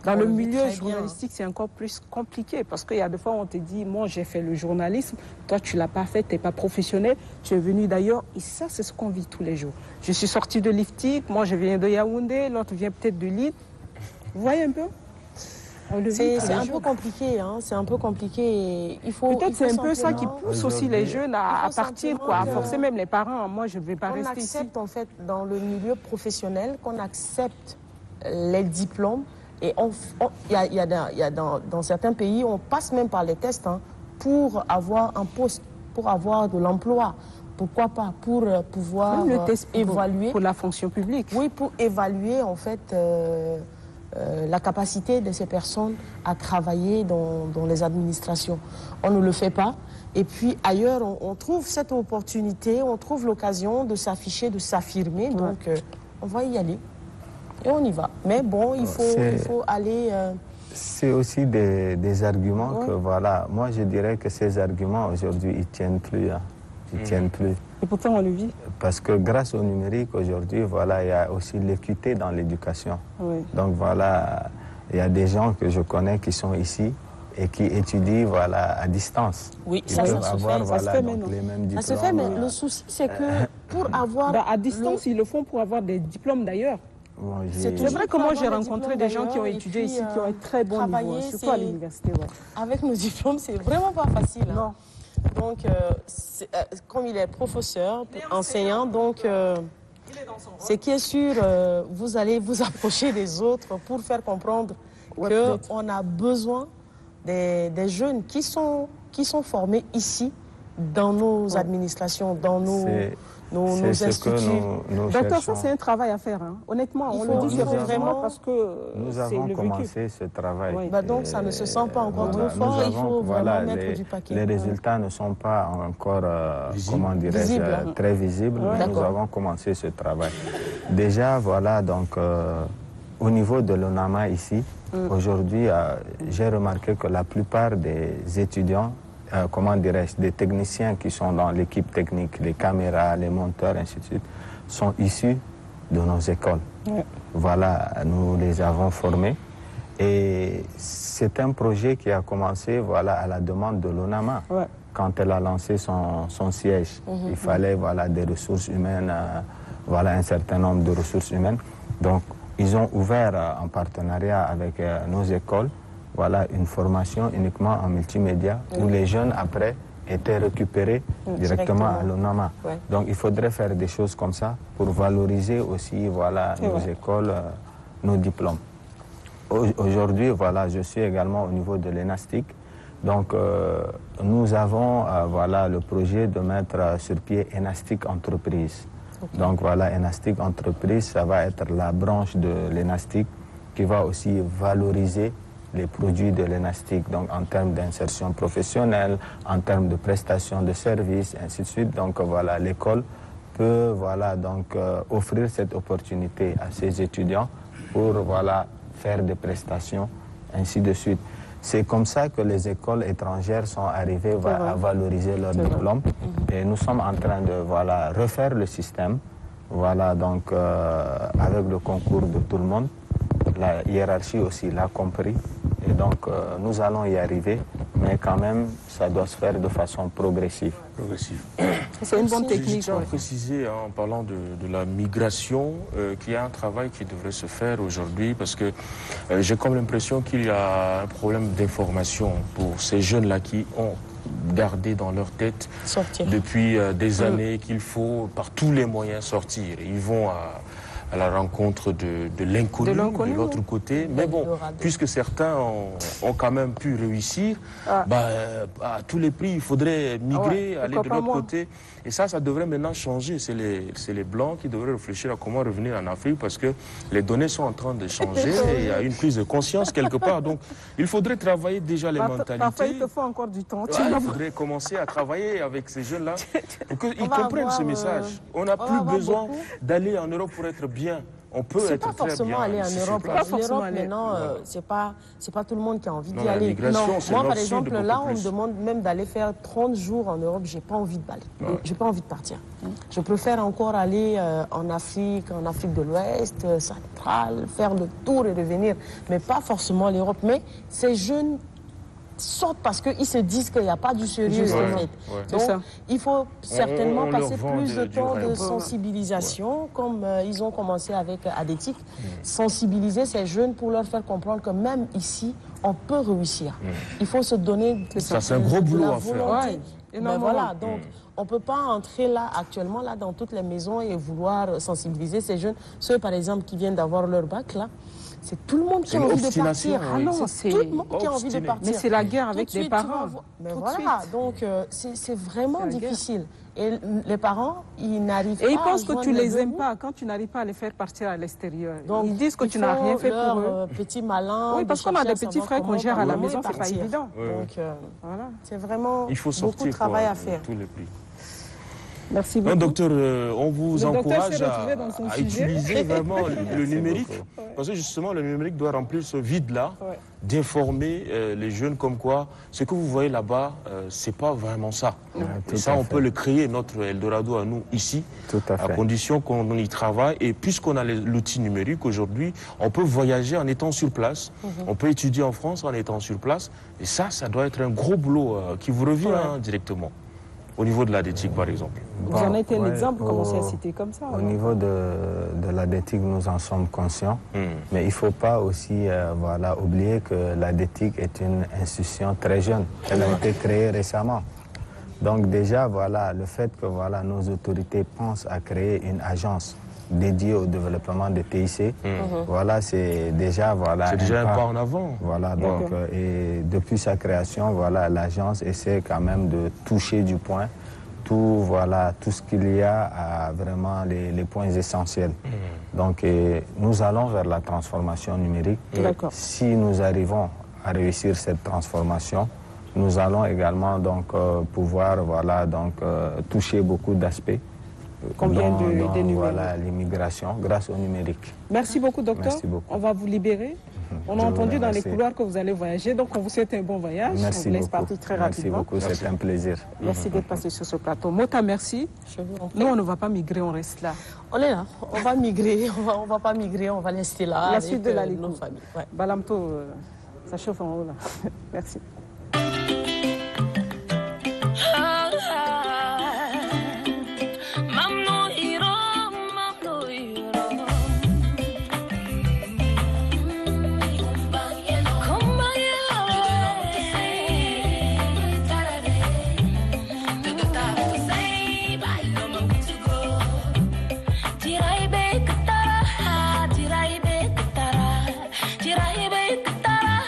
Dans le milieu journalistique, c'est encore plus compliqué parce qu'il y a des fois où on te dit, moi j'ai fait le journalisme, toi tu ne l'as pas fait, tu n'es pas professionnel, tu es venu d'ailleurs. Et ça, c'est ce qu'on vit tous les jours. Je suis sorti de l'IFTIC, moi je viens de Yaoundé, l'autre vient peut-être de Lille. Vous voyez un peu? C'est un peu compliqué, hein. C'est un peu compliqué. Peut-être c'est un peu ça qui pousse aussi les jeunes à partir, quoi, à forcer même les parents. Moi, je ne vais pas rester ici. On accepte en fait dans le milieu professionnel qu'on accepte les diplômes. Et dans certains pays, on passe même par les tests pour avoir un poste, pour avoir de l'emploi. Pourquoi pas? Pour pouvoir le test évaluer. Pour la fonction publique. Oui, pour évaluer en fait la capacité de ces personnes à travailler dans les administrations. On ne le fait pas. Et puis ailleurs, on trouve cette opportunité, on trouve l'occasion de s'afficher, de s'affirmer. Donc, on va y aller. Et on y va. Mais bon, il faut aller... C'est aussi des arguments que, voilà, moi je dirais que ces arguments aujourd'hui, ils ne tiennent plus. Hein. Ils tiennent plus. Et pourtant, on le vit. Parce que grâce au numérique, aujourd'hui, voilà, il y a aussi l'équité dans l'éducation. Oui. Donc voilà, il y a des gens que je connais qui sont ici et qui étudient voilà, à distance. Oui, ils peuvent avoir voilà, donc, les mêmes diplômes. Ça se fait, mais le souci, c'est que pour avoir... à distance, ils le font pour avoir des diplômes d'ailleurs. Bon, c'est vrai que moi j'ai rencontré des gens qui ont étudié ici, qui ont un très bon niveau, surtout à l'université. Avec nos diplômes, c'est vraiment pas facile. Non. Donc, comme il est professeur, enseignant, donc ce qui est sûr, vous allez vous approcher des autres pour faire comprendre qu'on a besoin des jeunes qui sont formés ici, dans nos administrations, dans nos instituts. D'accord, ça c'est un travail à faire. Hein. Honnêtement, on le dit vraiment parce que nous avons commencé ce travail. Oui. Donc ça ne se sent pas encore trop fort, il faut vraiment mettre du paquet. Les résultats ne sont pas encore, comment dirais-je, très visibles, mais nous avons commencé ce travail. Déjà, voilà, donc au niveau de l'ONAMA ici, aujourd'hui, j'ai remarqué que la plupart des étudiants, comment dirais-je, des techniciens qui sont dans l'équipe technique, les caméras, les monteurs, ainsi de suite, sont issus de nos écoles. Voilà, nous les avons formés. Et c'est un projet qui a commencé voilà, à la demande de l'ONAMA. Quand elle a lancé son siège, il fallait voilà, des ressources humaines, voilà, un certain nombre de ressources humaines. Donc, ils ont ouvert en partenariat avec nos écoles voilà, une formation uniquement en multimédia où les jeunes, après, étaient récupérés directement à l'ONAMA. Donc, il faudrait faire des choses comme ça pour valoriser aussi voilà, nos écoles, nos diplômes. Aujourd'hui, voilà, je suis également au niveau de l'ENASTIC. Donc, nous avons voilà, le projet de mettre sur pied ENASTIC Entreprise. Donc, voilà, ENASTIC Entreprise, ça va être la branche de l'ENASTIC qui va aussi valoriser les produits de l'ENASTIC, donc en termes d'insertion professionnelle, en termes de prestation de services, ainsi de suite. Donc voilà, l'école peut voilà, donc, offrir cette opportunité à ses étudiants pour voilà, faire des prestations ainsi de suite. C'est comme ça que les écoles étrangères sont arrivées à valoriser leur diplôme. Et nous sommes en train de refaire le système. Voilà, donc avec le concours de tout le monde. La hiérarchie aussi l'a compris. Et donc nous allons y arriver. Mais quand même, ça doit se faire de façon progressive. C'est une bonne technique. Je tiens à préciser, en parlant de la migration, qu'il y a un travail qui devrait se faire aujourd'hui parce que j'ai comme l'impression qu'il y a un problème d'information pour ces jeunes-là qui ont gardé dans leur tête depuis des années qu'il faut par tous les moyens sortir. Ils vont à la rencontre de l'inconnu de l'autre côté. Mais bon, puisque certains ont quand même pu réussir, à tous les prix, il faudrait migrer, aller de l'autre côté. Et ça devrait maintenant changer. C'est les Blancs qui devraient réfléchir à comment revenir en Afrique parce que les données sont en train de changer et il y a une prise de conscience quelque part. Donc, il faudrait travailler déjà les mentalités. Parfois, il te faut encore du temps. Il faudrait commencer à travailler avec ces jeunes-là pour qu'ils comprennent ce message. On n'a plus besoin d'aller en Europe pour être bien. On peut être très bien. C'est pas forcément aller en Europe. L'Europe, maintenant, c'est pas tout le monde qui a envie d'y aller. Moi, par exemple, là, on me demande même d'aller faire 30 jours en Europe. J'ai pas envie d'aller. J'ai pas envie de partir. Je préfère encore aller en Afrique de l'Ouest, centrale, faire le tour et revenir. Mais pas forcément l'Europe. Mais ces jeunes sortent parce qu'ils se disent qu'il n'y a pas du sérieux en fait. Donc, il faut certainement passer plus de temps de sensibilisation, comme ils ont commencé avec ADETIC, sensibiliser ces jeunes pour leur faire comprendre que même ici, on peut réussir. Il faut se donner c'est un gros boulot à faire. Mais voilà, donc on ne peut pas entrer là, actuellement, là, dans toutes les maisons et vouloir sensibiliser ces jeunes. Ceux, par exemple, qui viennent d'avoir leur bac, là, c'est tout le monde qui a envie de partir. Ah non, c'est tout le monde qui a envie de partir. Mais c'est la guerre avec les parents. Mais voilà, donc c'est vraiment difficile. Et les parents, ils n'arrivent pas à... Et ils pensent que tu les aimes pas quand tu n'arrives pas à les faire partir à l'extérieur. Ils disent que tu n'as rien fait pour eux. Petit malin. Oui, parce qu'on a des petits frères qu'on gère à la maison, c'est pas évident. Donc voilà, c'est vraiment beaucoup de travail à faire. Tous les prix. Merci beaucoup. Docteur, on vous encourage à utiliser vraiment le numérique, parce que justement le numérique doit remplir ce vide-là, d'informer les jeunes comme quoi ce que vous voyez là-bas, c'est pas vraiment ça. Et ça, on peut le créer, notre Eldorado à nous ici, à condition qu'on y travaille. Et puisqu'on a l'outil numérique aujourd'hui, on peut voyager en étant sur place, on peut étudier en France en étant sur place. Et ça doit être un gros boulot qui vous revient directement. Au niveau de l'ADETIC, par exemple. Vous en êtes un exemple, commencez à citer comme ça. Au niveau de l'ADETIC, nous en sommes conscients. Mais il ne faut pas aussi oublier que l'ADETIC est une institution très jeune. Elle a été créée récemment. Donc déjà, le fait que nos autorités pensent à créer une agence dédiée au développement des TIC, c'est déjà un pas en avant. Donc, et depuis sa création, l'agence essaie quand même de toucher du point tout ce qu'il y a à vraiment les points essentiels. Donc nous allons vers la transformation numérique. Si nous arrivons à réussir cette transformation, nous allons également pouvoir toucher beaucoup d'aspects. Combien l'immigration grâce au numérique. Merci beaucoup, docteur. On va vous libérer. On a entendu dans les couloirs que vous allez voyager, donc on vous souhaite un bon voyage. Merci on vous laisse partir très rapidement. Merci beaucoup, c'est un plaisir. Merci d'être passé sur ce plateau. Mota, merci. Nous, on ne va pas migrer, on reste là. On est là, on va migrer, on va pas migrer, on va rester là. La suite de la nos familles. Balamto, ça chauffe en haut là. Merci. Tirai be ketara,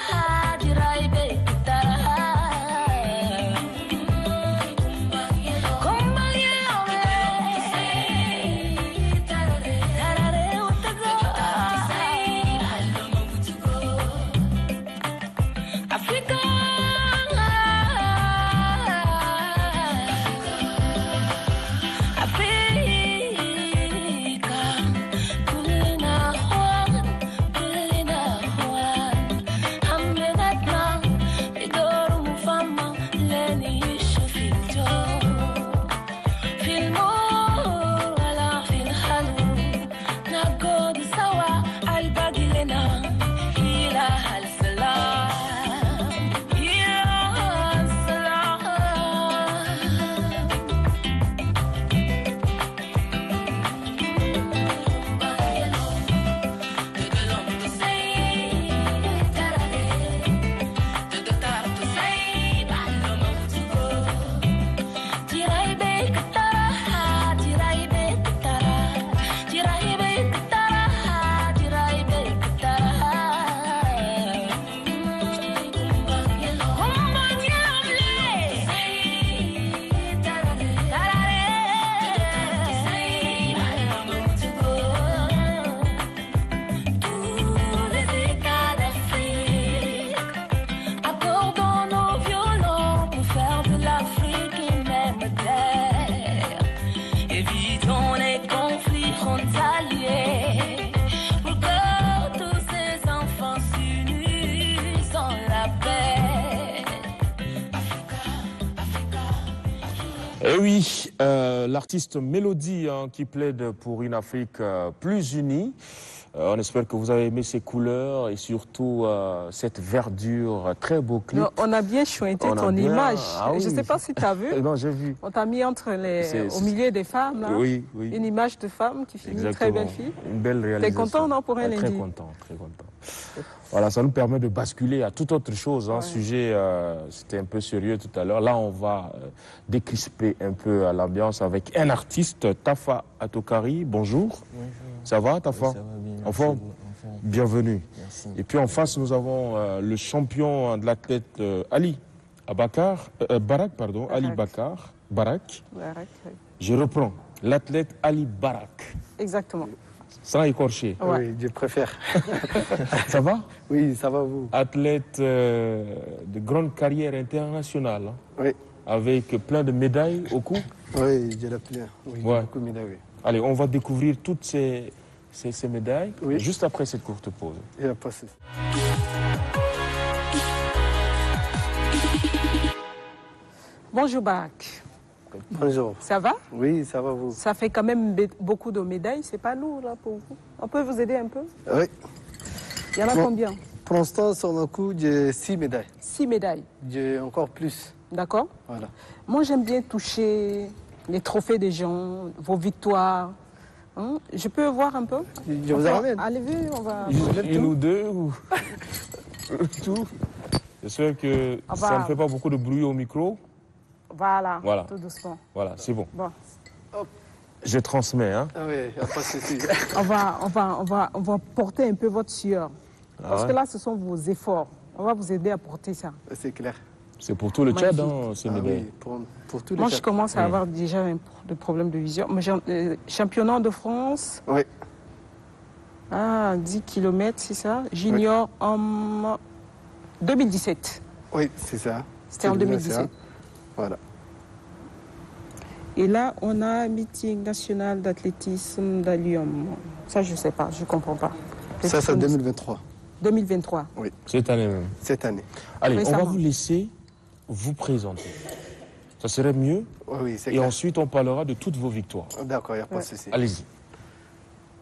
oui, l'artiste Mélodie qui plaide pour une Afrique plus unie. On espère que vous avez aimé ces couleurs et surtout cette verdure, très beau clip. Non, on a bien choisi On a ton bien- image. Ah Je ne oui. sais pas si tu as vu. Non, j'ai vu. On t'a mis au milieu des femmes, là. Oui, oui. Une image de femme qui fait une Exactement. très belle fille. Une belle réalisation. content, non, pour un Très lundi? content, très content. Voilà, ça nous permet de basculer à toute autre chose. Un sujet, c'était un peu sérieux tout à l'heure. Là, on va décrisper un peu l'ambiance avec un artiste, Tafa Atokari. Bonjour. Bonjour. Ça va, Tafa? Oui, ça va bien. En forme? Bienvenue. Merci. Et puis en face, nous avons le champion de l'athlète Ali Barak, pardon, Ali Bakar. Barak. Barak, oui. Je reprends. L'athlète Ali Barak. Exactement. Sans écorcher. Ouais. Oui, je préfère. Ça va? Oui, ça va vous? Athlète de grande carrière internationale, hein, Oui, avec plein de médailles au cou. oui, j'ai la plein. Oui, j'ai Ouais. beaucoup de médailles, oui. Allez, on va découvrir toutes ces médailles Oui. juste après cette courte pause. Il n'y a pas de souci. Bonjour, Barak. Bonjour. Ça va? Oui, ça va vous? Ça fait quand même beaucoup de médailles. C'est pas lourd, là, pour vous. On peut vous aider un peu? Oui. Il y en a Bon. combien? Pour l'instant, sur mon cou, j'ai 6 médailles. 6 médailles. J'ai encore plus. D'accord? Voilà. Moi, j'aime bien toucher les trophées des gens, vos victoires. Hein? Je peux voir un peu? Je vous en ramène. Allez-y, on va... Une ou deux ou tout. J'espère que Ah ça bah. ne fait pas beaucoup de bruit au micro. Voilà, Voilà. tout doucement. Voilà, c'est bon. Bon. Je transmets, hein. Ah oui, il n'y a pas de souci. On va porter un peu votre sueur. Parce ouais. que là, ce sont vos efforts. On va vous aider à porter ça. C'est clair. C'est pour tout le Tchad, Magnifique. hein, ces Ah médailles. oui, pour tous les Moi, je chats. commence à avoir déjà des problèmes de vision. Mais championnat de France, Oui, 10 km, c'est ça? Junior en 2017. oui, c'est ça. C'était en C'est bien 2017. ça. Voilà. Et là, on a un meeting national d'athlétisme d'Allium. Ça, je ne sais pas, je ne comprends pas. Ça, c'est 2023, 2023. Cette année même. cette année. Allez, on Récemment. va vous laisser vous présenter. Ça serait mieux. Oui, oui, c'est Et clair. ensuite, on parlera de toutes vos victoires. D'accord, il n'y a pas de souci. Allez-y.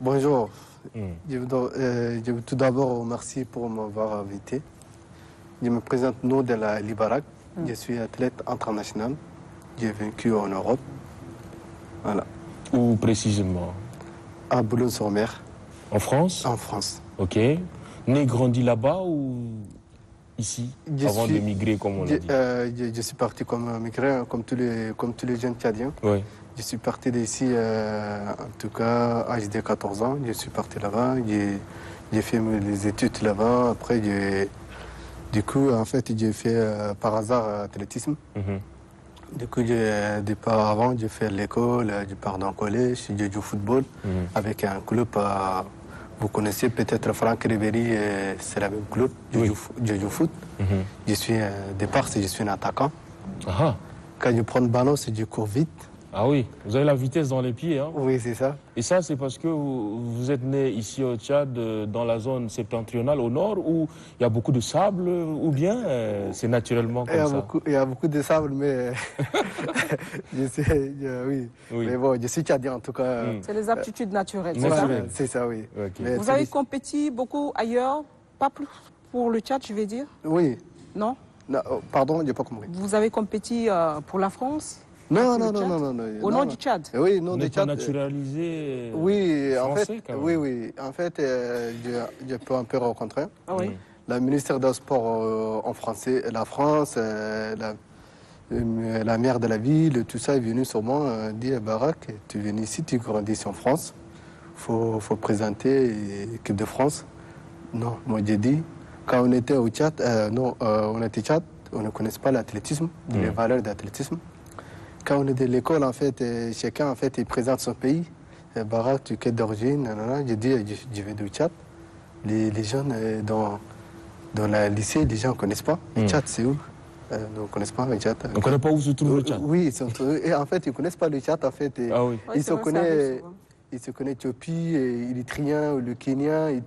Bonjour. Mm. Je veux tout d'abord remercier pour m'avoir invité. Je me présente nom de la Libarak. Je suis athlète international. J'ai vécu en Europe, voilà, Ou précisément à Boulogne-sur-Mer, en France. en France. Ok. Né, grandi là-bas ou ici, Je avant suis- de migrer, comme on l'a dit. Je suis parti comme un migrant, comme tous les jeunes Tchadiens. Oui. Je suis parti d'ici, en tout cas, à l'âge de 14 ans. Je suis parti là-bas. J'ai fait les études là-bas. Après, du coup, en fait, j'ai fait par hasard athlétisme. Mhm. Du coup, avant, j'ai fait l'école, je pars dans le collège, j'ai joué au football Mhm. avec un club. Vous connaissez peut-être Franck Ribéry, c'est le même club. Oui. Je joue au foot. Mhm. Je suis, départ, je suis un attaquant. Ah, Quand je prends le ballon, c'est je cours vite. ah oui, vous avez la vitesse dans les pieds. Hein. Oui, c'est ça. Et ça, c'est parce que vous êtes né ici au Tchad, dans la zone septentrionale, au nord, où il y a beaucoup de sable, ou bien c'est naturellement comme ça. Il y a beaucoup de sable, mais oui. Oui. Mais bon, je suis Tchadien en tout cas. Mm. C'est les aptitudes naturelles, c'est Naturel. ça? Voilà, c'est ça, oui. Ok. Mais Vous c'est avez des- compéti beaucoup ailleurs, pas plus pour le Tchad, je vais dire, Oui. non? Non, pardon, je n'ai pas compris. Vous avez compéti pour la France, Non, pour non, le non, Tchad? non, non, non. Au non, nom non. du Tchad? Oui, non, Vous du êtes pas Tchad. naturalisé Oui, en français, fait, quand même. oui, oui. En fait, je peux un peu rencontrer. Ah oui. La ministère des Sports en français, la France, la maire de la ville, tout ça est venu sur moi, dit Barak, tu viens ici, tu grandis ici en France, faut présenter l'équipe de France. Non, moi j'ai dit, quand on était au Tchad, on était au Tchad, on ne connaissait pas l'athlétisme, les valeurs d'athlétisme. Quand on est de l'école, en fait, chacun en fait, il présente son pays. Barak, tu es d'origine, nanana. J'ai dit, je viens du Tchad. Les jeunes dans le lycée, les gens ne connaissent pas. Le Tchad, c'est où On ne connaît pas le Tchad. On ne connaît pas où se trouve le Tchad. Oui, et en fait, ils ne connaissent pas le Tchad. En fait, Ah oui. Oui, ils c'est se vrai, ça arrive connaissent. souvent. Ils se connaissent Éthiopie, Érythrien, le Kenya, ils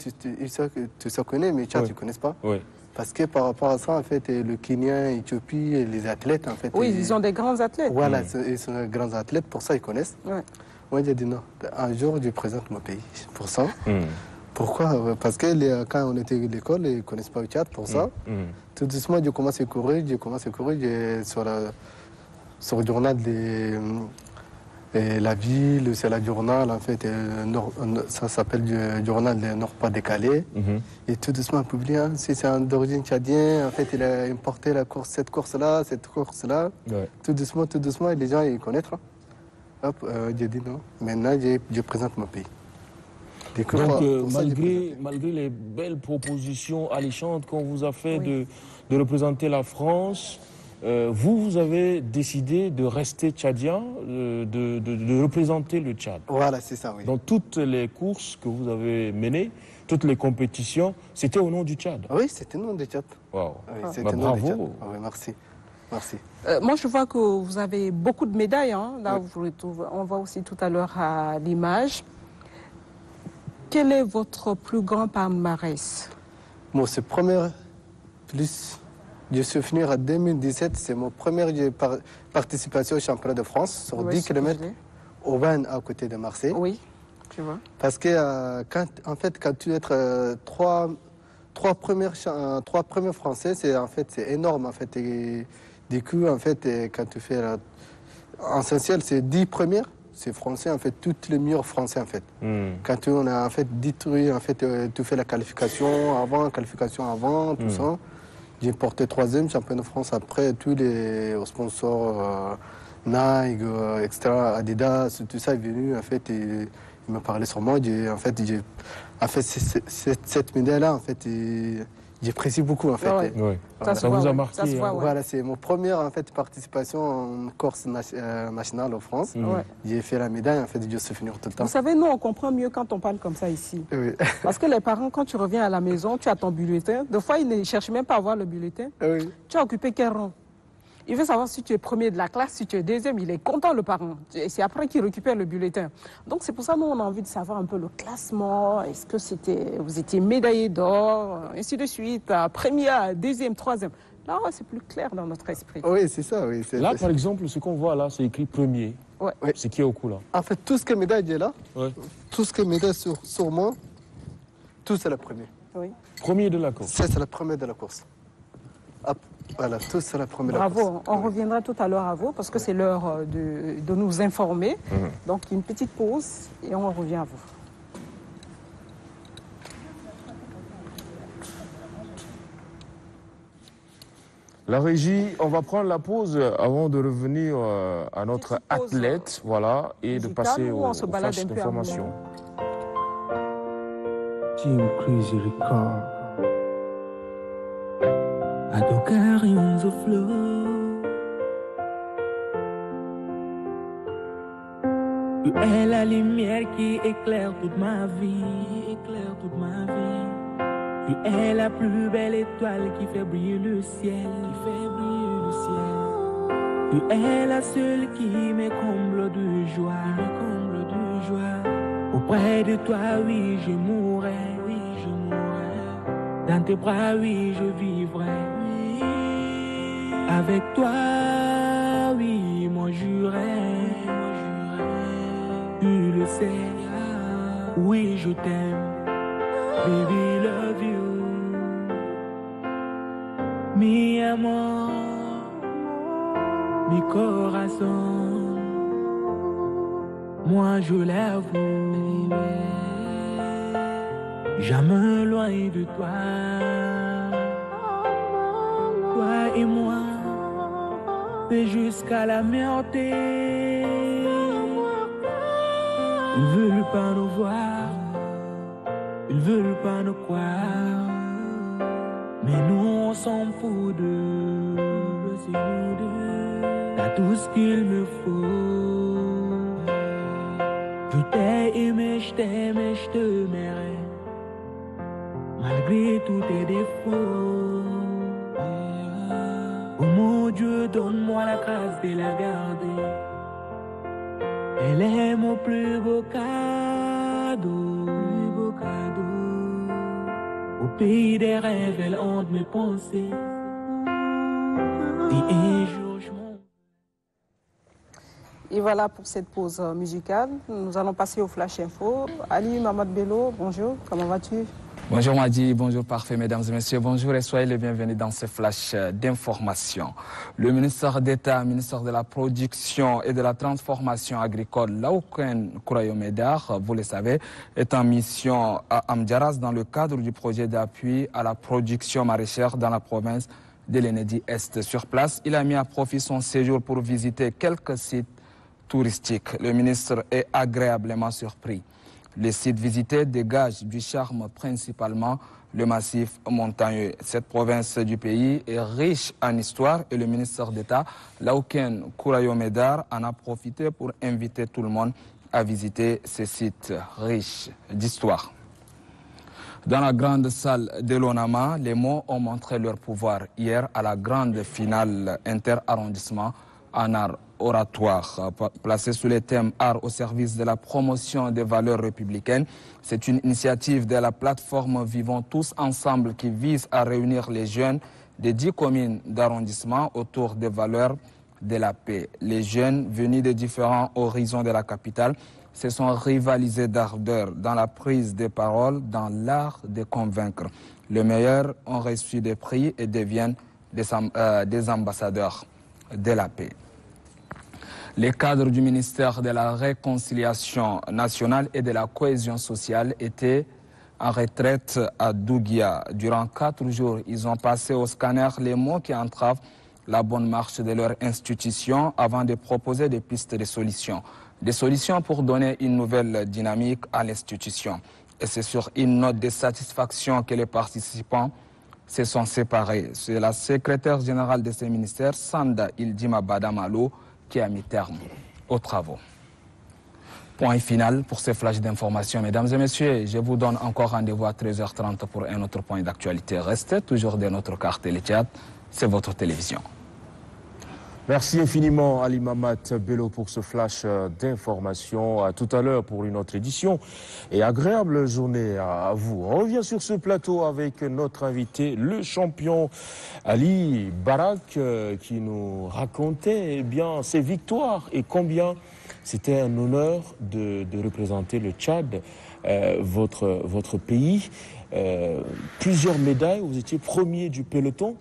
se connaissent, mais le Tchad, Oui. ils ne connaissent pas. Oui. Parce que par rapport à ça, en fait, le Kenya, l'Éthiopie, et les athlètes, en fait... Oui, ils ont des grands athlètes. Voilà, ils sont des grands athlètes, pour ça ils connaissent. Ouais. Moi, j'ai dit non, un jour, je présente mon pays. Pour ça. Pourquoi? Parce que quand on était à l'école, ils ne connaissent pas le Tchad, pour ça. Tout doucement, j'ai commencé à courir, sur le journal la ville, c'est le journal, en fait, ça s'appelle le journal des Nord-Pas-de-Calais. Et tout doucement, on publie, hein, si c'est d'origine tchadienne, en fait, il a importé cette course-là. Ouais. Tout doucement, et les gens, ils connaissent. Hein. Hop, j'ai dit non. Maintenant, je présente mon pays. Donc, malgré les belles propositions alléchantes qu'on vous a fait de représenter la France, vous avez décidé de rester tchadien, de représenter le Tchad. Voilà, c'est ça, oui. Dans toutes les courses que vous avez menées, toutes les compétitions, c'était au nom du Tchad. Oui, c'était au nom du Tchad. Wow. Oui, bravo. Oui, merci. Merci. Moi, je vois que vous avez beaucoup de médailles. Hein. Là, on voit aussi tout à l'heure à l'image. Quel est votre plus grand palmarès? Bon, c'est je suis venu en 2017, c'est mon première participation au championnat de France sur 10 km au Vannes à côté de Marseille. Oui, tu vois. Parce que quand tu es trois premiers Français, c'est énorme en fait. Et, du coup, en fait, quand tu fais en essentiel, c'est 10 premières. C'est français, en fait, tous les meilleurs français, en fait. Quand on a, en fait, détruit, en fait, tu fais la qualification avant, tout ça. J'ai porté 3e, champion de France après, tous les sponsors, Nike, etc., Adidas, tout ça est venu, en fait, et il m'a parlé sur moi. Cette médaille-là, en fait, j'apprécie beaucoup, en fait. Ouais. Oui. Voilà. Ça vous a marqué. Ça se voit, Voilà, c'est mon première en fait, participation en course nationale en France. J'ai fait la médaille, en fait, je suis venu tout le temps. Vous savez, nous, on comprend mieux quand on parle comme ça ici. Oui. Parce que les parents, quand tu reviens à la maison, tu as ton bulletin. Des fois, ils ne cherchent même pas à voir le bulletin. Oui. Tu as occupé quel rang? Il veut savoir si tu es premier de la classe, si tu es deuxième. Il est content, le parent. Et c'est après qu'il récupère le bulletin. Donc, c'est pour ça que nous, on a envie de savoir un peu le classement. Est-ce que vous étiez médaillé d'or, ainsi de suite, première, deuxième, troisième. Là, c'est plus clair dans notre esprit. Oui, c'est ça. Oui, là, par exemple, ce qu'on voit là, c'est écrit premier. Ouais. C'est qui est au coup là? En fait, tout ce que médaille est là, tout ce que médaille sur moi, tout c'est la première. Oui. Premier de la course. C'est la première de la course. Hop. Voilà, tout c'est la première. Bravo, on reviendra tout à l'heure à vous parce que c'est l'heure de nous informer. Donc une petite pause et on revient à vous. La régie, on va prendre la pause avant de revenir à notre athlète, voilà, et de passer au flash d'information. Team Crazy Record. Carillons au flot. Tu es la lumière qui éclaire toute ma vie, Tu es la plus belle étoile qui fait briller le ciel, Tu es la seule qui me comble de joie, Auprès de toi, oui, je mourrai, Dans tes bras, oui, je vivrai. Avec toi, oui, moi j'irai. Tu le sais, oui, je t'aime. Baby, love you. Mi amor, mi corazón. Moi, je l'avoue. Jamais loin de toi. Toi et moi, c'est jusqu'à la merde. Ils veulent pas nous voir, ils veulent pas nous croire, mais nous on s'en fout d'eux. T'as tout ce qu'il me faut. Je t'ai aimé, je t'aime et je te mènerai, malgré tous tes défauts. Oh mon Dieu, donne-moi la grâce de la garder. Elle est mon plus beau cadeau. Au pays des rêves, elle hante mes pensées. Et un jour je m'en... Et voilà pour cette pause musicale. Nous allons passer au Flash Info. Ali Mamad Bello, bonjour, comment vas-tu? Bonjour Madi, bonjour parfait mesdames et messieurs, bonjour et soyez les bienvenus dans ce flash d'information. Le ministre d'État, ministre de la Production et de la Transformation agricole, Laouken Kourayomedar, vous le savez, est en mission à Amdjaras dans le cadre du projet d'appui à la production maraîchère dans la province de l'Enedi-Est. Sur place, il a mis à profit son séjour pour visiter quelques sites touristiques. Le ministre est agréablement surpris. Les sites visités dégagent du charme, principalement le massif montagneux. Cette province du pays est riche en histoire et le ministre d'État, Laouken Kourayomedar, en a profité pour inviter tout le monde à visiter ces sites riches d'histoire. Dans la grande salle de l'ONAMA, les mots ont montré leur pouvoir hier à la grande finale inter-arrondissement en art oratoire. Placé sous le thème Art au service de la promotion des valeurs républicaines, c'est une initiative de la plateforme Vivons tous ensemble qui vise à réunir les jeunes des 10 communes d'arrondissement autour des valeurs de la paix. Les jeunes venus de différents horizons de la capitale se sont rivalisés d'ardeur dans la prise de parole, dans l'art de convaincre. Les meilleurs ont reçu des prix et deviennent des ambassadeurs de la paix. Les cadres du ministère de la Réconciliation nationale et de la cohésion sociale étaient en retraite à Douguia. Durant 4 jours, ils ont passé au scanner les mots qui entravent la bonne marche de leur institution avant de proposer des pistes de solutions. Des solutions pour donner une nouvelle dynamique à l'institution. Et c'est sur une note de satisfaction que les participants se sont séparés. C'est la secrétaire générale de ce ministère, Sanda Ildima Badamalo, qui a mis terme aux travaux. Point final pour ce flash d'information, mesdames et messieurs. Je vous donne encore rendez-vous à 13h30 pour un autre point d'actualité. Restez toujours de notre carte Téléchat, c'est votre télévision. Merci infiniment Ali Mamad Bello pour ce flash d'information. À tout à l'heure pour une autre édition et agréable journée à vous. On revient sur ce plateau avec notre invité, le champion Ali Barak, qui nous racontait ses victoires et combien c'était un honneur de représenter le Tchad, votre pays. Plusieurs médailles, vous étiez premier du peloton.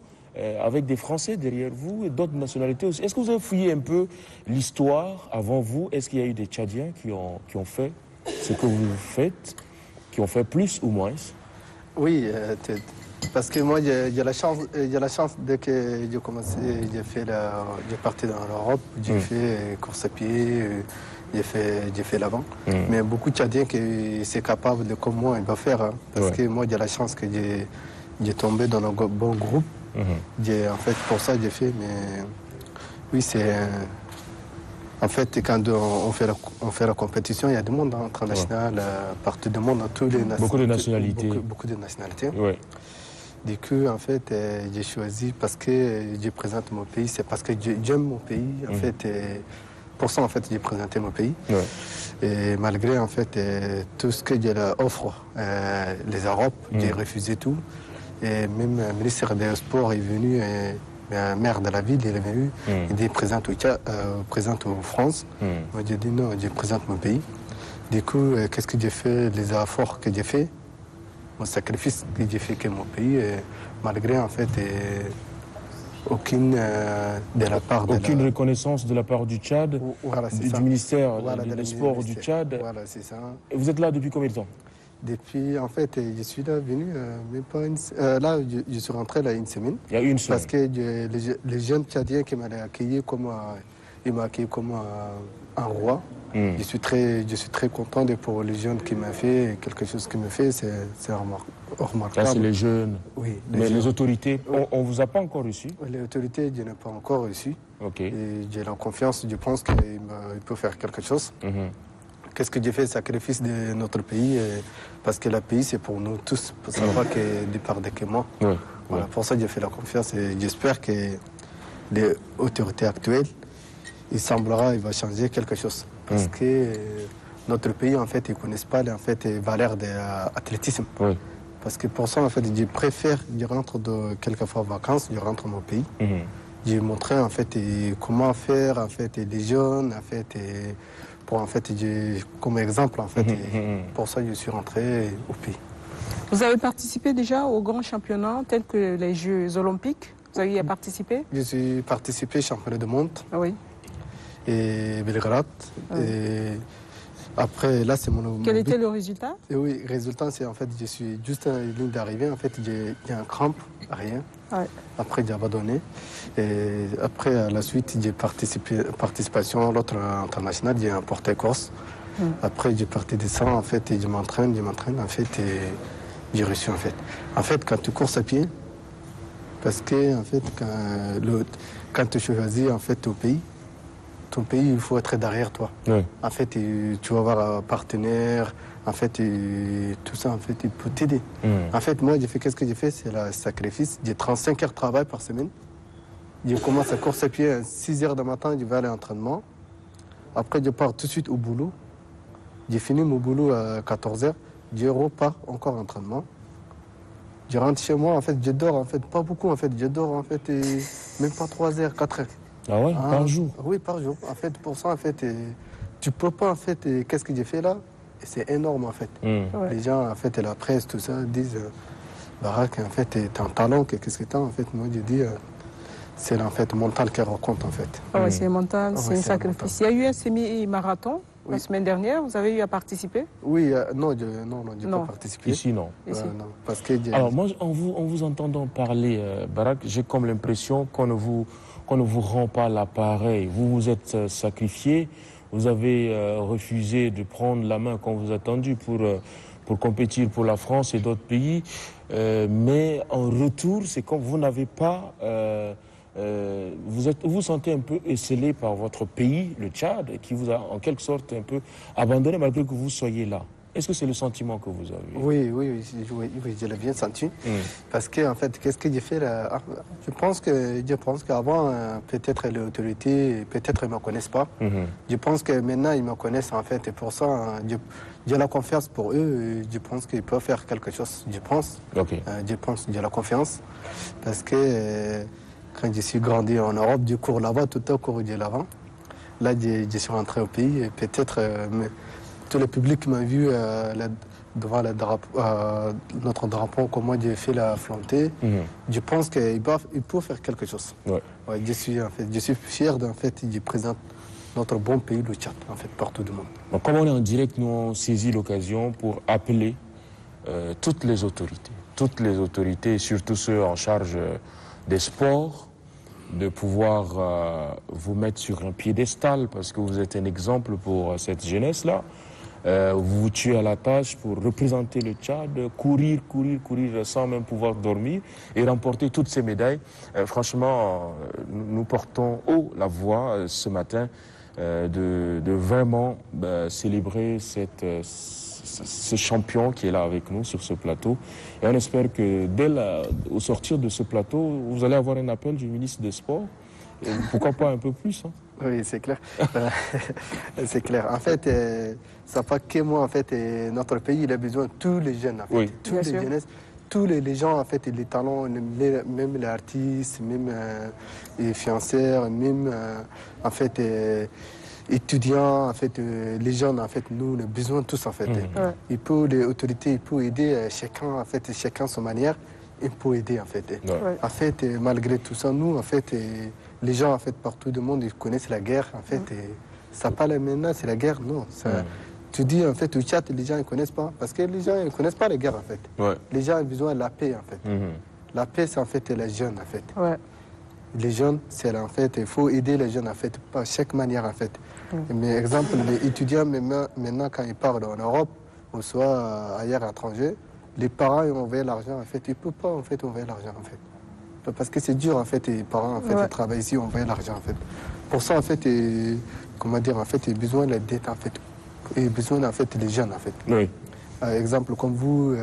Avec des Français derrière vous et d'autres nationalités aussi. Est-ce que vous avez fouillé un peu l'histoire avant vous? Est-ce qu'il y a eu des Tchadiens qui ont fait ce que vous faites, qui ont fait plus ou moins? Oui, parce que moi, j'ai la chance dès que j'ai commencé, j'ai parti dans l'Europe, j'ai fait course à pied, j'ai fait l'avant. Mais beaucoup de Tchadiens qui sont capables de comme moi, ils doivent faire. Hein, parce que moi, j'ai la chance que j'ai tombé dans un bon groupe. En fait, pour ça, j'ai fait, mais oui, c'est... En fait, quand on fait la compétition, il y a du monde international, partout du monde, dans tous les nationalités. Beaucoup de nationalités. Beaucoup de nationalités. Ouais. Du coup, en fait, j'ai choisi parce que je présente mon pays, c'est parce que j'aime mon pays. En fait, pour ça, en fait, j'ai présenté mon pays. Ouais. Et malgré, en fait, tout ce que je leur offre, les Europes, j'ai refusé tout. Et même le ministre des Sports est venu, le maire de la ville, il est venu, il dit présente au France. Moi j'ai dit non, je présente mon pays. Du coup, qu'est-ce que j'ai fait, les efforts que j'ai fait, mon sacrifice que j'ai fait que mon pays, malgré en fait aucune de la part de aucune reconnaissance de la part du Tchad, voilà, du ministère des Sports du Tchad. Voilà, c'est ça. Et vous êtes là depuis combien de temps? Depuis, en fait, je suis là venu, même pas là, je suis rentré là une semaine. Il y a une semaine. Parce que les jeunes Tchadiens qui m'ont accueilli comme un roi. Je suis très content pour les jeunes qui m'ont fait quelque chose qui me fait, c'est remarquable. Là, c'est les jeunes. Oui. Mais les autorités, on vous a pas encore reçu? Les autorités, je n'ai pas encore reçu. Ok. Et j'ai la confiance, je pense qu'il peut faire quelque chose. Qu'est-ce que j'ai fait, sacrifice de notre pays, parce que le pays c'est pour nous tous, pour savoir que du part de moi. Voilà, pour ça j'ai fait la confiance et j'espère que les autorités actuelles, il va changer quelque chose. Parce que notre pays, en fait, ils ne connaissent pas les valeurs de l'athlétisme. Parce que pour ça, en fait, je préfère, je rentre quelquefois en vacances, je rentre dans mon pays. J'ai montré, en fait, comment faire, en fait, les jeunes, en fait, pour, en fait, comme exemple, en fait. Pour ça, je suis rentré au pays. Vous avez participé déjà aux grands championnats tels que les Jeux olympiques? Vous avez y à participer? Je suis participé au championnat du monde. Oui. Et Belgrade. Et après, là, c'est mon... Quel était le résultat? Et oui, le résultat, c'est en fait, je suis juste à une ligne d'arrivée. En fait, il y a un crampe, rien. Ouais. Après, j'ai abandonné. Et après, à la suite, j'ai participation à l'autre international, j'ai emporté course. Après, j'ai parti de ça, en fait, et je m'entraîne, en fait, et j'ai réussi, en fait. En fait, quand tu courses à pied, parce que, en fait, quand tu choisis, en fait, ton pays, il faut être derrière toi. Oui. En fait, tu vas avoir un partenaire, en fait, tout ça, en fait, il peut t'aider. En fait, moi, qu'est-ce que j'ai fait? C'est le sacrifice. J'ai 35 heures de travail par semaine. Je commence à course à pied à 6 heures du matin, je vais aller à l'entraînement. Après, je pars tout de suite au boulot. J'ai fini mon boulot à 14 heures. Je repars encore à l'entraînement. Je rentre chez moi, en fait, je dors, en fait, pas beaucoup, en fait. Je dors, en fait, même pas 3 heures, 4 heures. Ah ouais, par jour? Oui, par jour. En fait, pour ça, en fait, tu peux pas, en fait, qu'est-ce que j'ai fait là? C'est énorme, en fait. Les gens, en fait, et la presse, tout ça, disent, Barak, en fait, t'as un talent, qu'est-ce que t'as, en fait? Moi, je dis, c'est en fait mental qui raconte, en fait. Ah ouais, c'est mental, c'est un sacrifice. Il y a eu un semi-marathon la semaine dernière, vous avez eu à participer? Oui, non, j'ai pas participé. Ici, non. Non, parce que alors, moi, en vous entendant parler, Barak, j'ai comme l'impression qu'on ne vous rend pas l'appareil. Vous vous êtes sacrifié, vous avez refusé de prendre la main qu'on vous a tendu pour compétir pour la France et d'autres pays. Mais en retour, c'est comme vous n'avez pas... vous sentez un peu esselé par votre pays, le Tchad, qui vous a en quelque sorte un peu abandonné malgré que vous soyez là. Est-ce que c'est le sentiment que vous avez? Oui, je l'ai bien senti. Parce que, en fait, qu'est-ce que j'ai fait là? Je pense qu'avant, peut-être l'autorité, peut-être ils ne me connaissent pas. Je pense que maintenant, ils me connaissent, en fait. Et pour ça, j'ai la confiance pour eux. Je pense qu'ils peuvent faire quelque chose. Je pense. J'ai la confiance. Parce que quand je suis grandi en Europe, je cours là-bas, tout au cours de l'avant. Là, je suis rentré au pays. Et peut-être... tout le public m'a vu devant notre drapeau, comment j'ai fait la flambée. Je pense qu'il peut faire quelque chose. Je suis fier d'en fait, je présente notre bon pays, le Tchad, en fait, partout du monde. Donc, comme on est en direct, nous on saisit l'occasion pour appeler toutes les autorités, surtout ceux en charge des sports, de pouvoir vous mettre sur un piédestal parce que vous êtes un exemple pour cette jeunesse-là. Vous vous tuez à la tâche pour représenter le Tchad, courir sans même pouvoir dormir et remporter toutes ces médailles. Franchement, nous portons haut la voix ce matin de vraiment célébrer ce champion qui est là avec nous sur ce plateau. Et on espère que au sortir de ce plateau, vous allez avoir un appel du ministre des Sports. Et pourquoi pas un peu plus, hein. Oui, c'est clair. C'est clair. En fait, ça pas que moi, en fait, notre pays, il a besoin de tous les jeunes, en fait. Oui. Tous les jeunesses, tous les gens, en fait, les talents, même les artistes, même les fiancés, même, en fait, étudiants, en fait, les jeunes, en fait, nous, on a besoin de tous, en fait. Les autorités, ils peuvent aider chacun, en fait, chacun sa manière, ils peuvent aider, en fait. En fait, malgré tout ça, nous, en fait, les gens, en fait, partout du monde, ils connaissent la guerre, en fait. Et ça parle maintenant, c'est la guerre, non. Tu dis, en fait, au Tchad, les gens ne connaissent pas. Parce que les gens ne connaissent pas la guerre, en fait. Les gens ont besoin de la paix, en fait. La paix, c'est en fait les jeunes, en fait. Les jeunes, c'est en fait, il faut aider les jeunes, en fait, par chaque manière, en fait. Mais exemple, les étudiants, maintenant, quand ils partent en Europe, ou soit ailleurs à l'étranger, les parents, ils envoient l'argent, en fait. Ils ne peuvent pas, en fait, envoyer l'argent, en fait. Parce que c'est dur, en fait, les parents, en fait, ils travaillent ici, on envoie l'argent, en fait. Pour ça, en fait, comment dire, en fait, il y a besoin de la dette, en fait. Il y a besoin, en fait, des jeunes, en fait. Oui. Exemple, comme vous,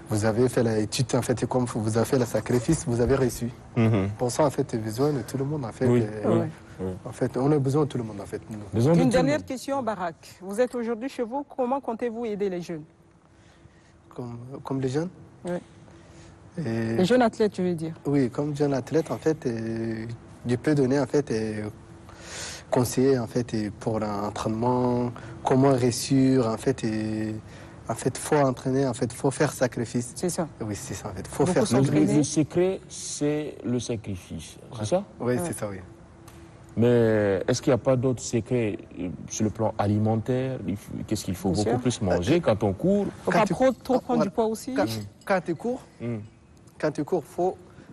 vous avez fait l'étude, en fait, et comme vous avez fait le sacrifice, vous avez reçu. Pour ça, en fait, il y a besoin de tout le monde, en fait. En fait, on a besoin de tout le monde, en fait. Une dernière question, Barak. Vous êtes aujourd'hui chez vous, comment comptez-vous aider les jeunes? Comme les jeunes? Oui. Et, Les jeunes athlètes, je veux dire. oui, comme jeune athlète, en fait, je peux donner, en fait, conseiller, en fait, pour l'entraînement, comment réussir, en fait, faut entraîner, en fait, faut faire sacrifice. C'est ça. Oui, c'est ça, en fait, faut Beaucoup faire sont- sacrifice. Le secret, c'est le sacrifice, c'est ça? Oui, c'est ça, oui. Mais est-ce qu'il n'y a pas d'autres secrets sur le plan alimentaire? Qu'est-ce qu'il faut Bien beaucoup sûr. plus manger quand on court? Faut pas trop prendre du poids aussi. Quand tu cours, Mm.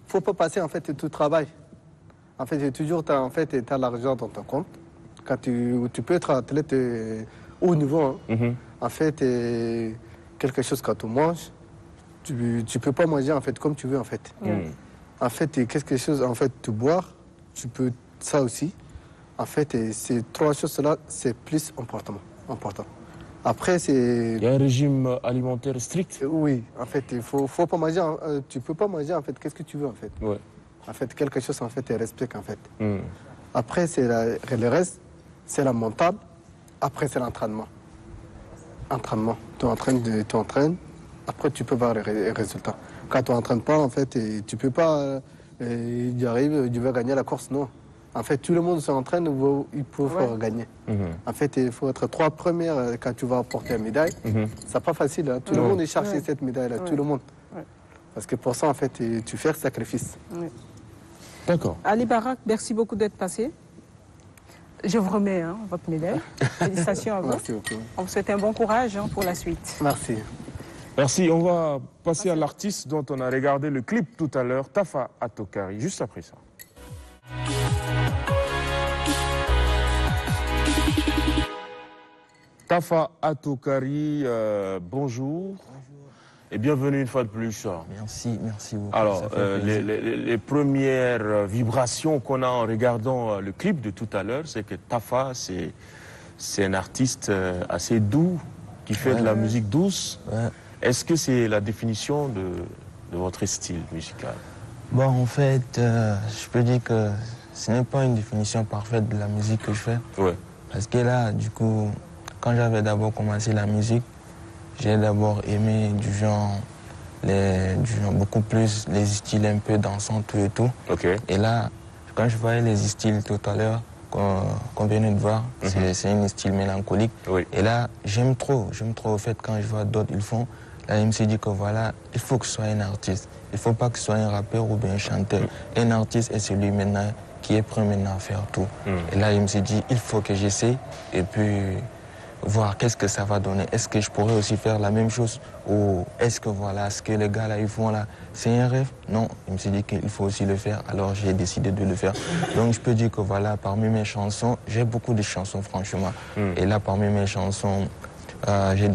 faut pas passer, en fait, tout le travail. En fait, toujours, tu as l'argent dans ton compte. Quand tu peux être athlète haut niveau, hein. Mhm. En fait, quelque chose quand tu manges, tu peux pas manger, en fait, comme tu veux, en fait. Mm. En fait, quelque chose, en fait, tu bois, tu peux ça aussi. En fait, ces trois choses-là, c'est plus important. Après, c'est... Il y a un régime alimentaire strict? Oui, en fait, il faut pas manger, tu peux pas manger, en fait, qu'est-ce que tu veux, en fait. Ouais. En fait, quelque chose, en fait, et respect, en fait. Mm. Après, c'est le reste, c'est la mentale. Après, c'est l'entraînement. Entraînement. Tu entraînes. Après, tu peux voir les résultats. Quand tu n'entraînes pas, en fait, tu peux pas y arriver, tu veux gagner la course, non. En fait, tout le monde s'entraîne, ils peuvent gagner. Mhm. En fait, il faut être trois premières quand tu vas apporter une médaille. Mhm. C'est pas facile. Hein. Tout le monde est cherché cette médaille-là, tout le monde. Ouais. Parce que pour ça, en fait, tu fais le sacrifice. Oui. D'accord. Ali Barak, merci beaucoup d'être passé. Je vous remets votre médaille. Félicitations à vous. Merci beaucoup. On vous souhaite un bon courage pour la suite. Merci. Merci. On va passer à l'artiste dont on a regardé le clip tout à l'heure, Tafa Atokari, juste après ça. Tafa Atokari, bonjour. Et bienvenue une fois de plus. Merci beaucoup. Alors, Ça fait plaisir. les premières vibrations qu'on a en regardant le clip de tout à l'heure, c'est que Tafa, c'est un artiste assez doux, qui fait de la musique douce. Ouais. Est-ce que c'est la définition de votre style musical? Bon, en fait, je peux dire que ce n'est pas une définition parfaite de la musique que je fais. Ouais. Parce que là, du coup, quand j'avais d'abord commencé la musique, j'ai d'abord aimé du genre beaucoup plus les styles un peu dansants, tout et tout. Ok. Et là, quand je voyais les styles tout à l'heure, qu'on vient de voir, c'est un style mélancolique. Oui. Et là, j'aime trop au fait quand je vois d'autres ils font. Là, je me suis dit que voilà, il faut que ce soit un artiste. Il ne faut pas que ce soit un rappeur ou bien un chanteur. Un artiste est celui maintenant qui est prêt maintenant à faire tout. Et là, je me suis dit, il faut que j'essaie et puis voir qu'est-ce que ça va donner. Est-ce que je pourrais aussi faire la même chose ou est-ce que voilà, ce que les gars là ils font là, c'est un rêve? Non, je me suis dit qu'il faut aussi le faire, alors j'ai décidé de le faire. Donc je peux dire que voilà, parmi mes chansons, j'ai beaucoup de chansons franchement. Et là, parmi mes chansons, j'ai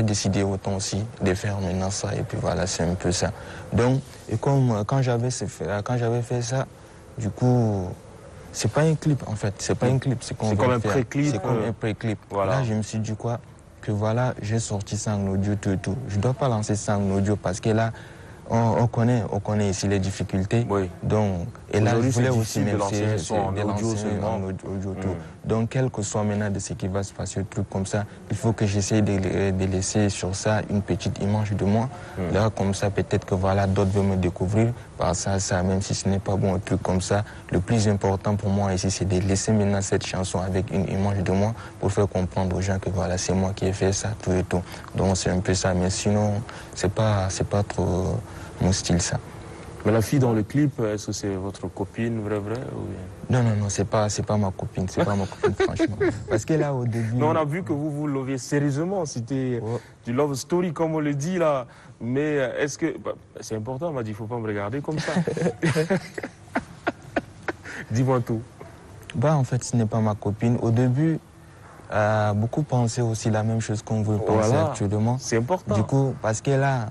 décidé autant aussi de faire maintenant ça et puis voilà, c'est un peu ça. Donc, et comme quand j'avais fait ça, du coup, c'est pas un clip en fait, c'est pas un clip, c'est comme un pré-clip. C'est comme un pré-clip. Voilà. Là, je me suis dit quoi? Que voilà, j'ai sorti ça en audio tout et tout. Je dois pas lancer ça en audio parce que là, on connaît ici les difficultés. Oui. Donc, et là, je voulais aussi de lancer un son en audio seulement. en audio tout. Donc, quel que soit maintenant de ce qui va se passer, un truc comme ça, il faut que j'essaie de laisser sur ça une petite image de moi. Là, comme ça, peut-être que voilà, d'autres vont me découvrir par ça, même si ce n'est pas bon, un truc comme ça. Le plus important pour moi ici, c'est de laisser maintenant cette chanson avec une image de moi pour faire comprendre aux gens que voilà, c'est moi qui ai fait ça, tout et tout. Donc, c'est un peu ça. Mais sinon, c'est pas trop mon style, ça. Mais la fille dans le clip, est-ce que c'est votre copine, vrai ou... Non, c'est pas ma copine, c'est pas ma copine, franchement. Parce que là, au début... Mais on a vu que vous loviez sérieusement, c'était du love story, comme on le dit là. Mais est-ce que... Bah, c'est important, on m'a dit, il ne faut pas me regarder comme ça. Dis-moi tout. Bah, en fait, ce n'est pas ma copine. Au début, beaucoup pensaient aussi la même chose qu'on veut penser actuellement. C'est important. Du coup, parce que là...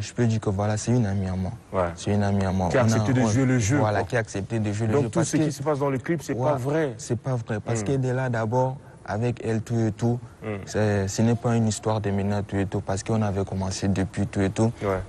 je peux dire que voilà, c'est une amie à moi. Ouais. C'est une amie à moi. Qui a accepté de jouer le jeu. Voilà, quoi. qui a accepté de jouer le jeu. Donc tout ce qui se passe dans le clip, c'est pas vrai. C'est pas vrai. Parce qu'elle est là d'abord, avec elle, tout et tout. Ce n'est pas une histoire de maintenant, tout et tout. Parce qu'on avait commencé depuis tout et tout. Ouais.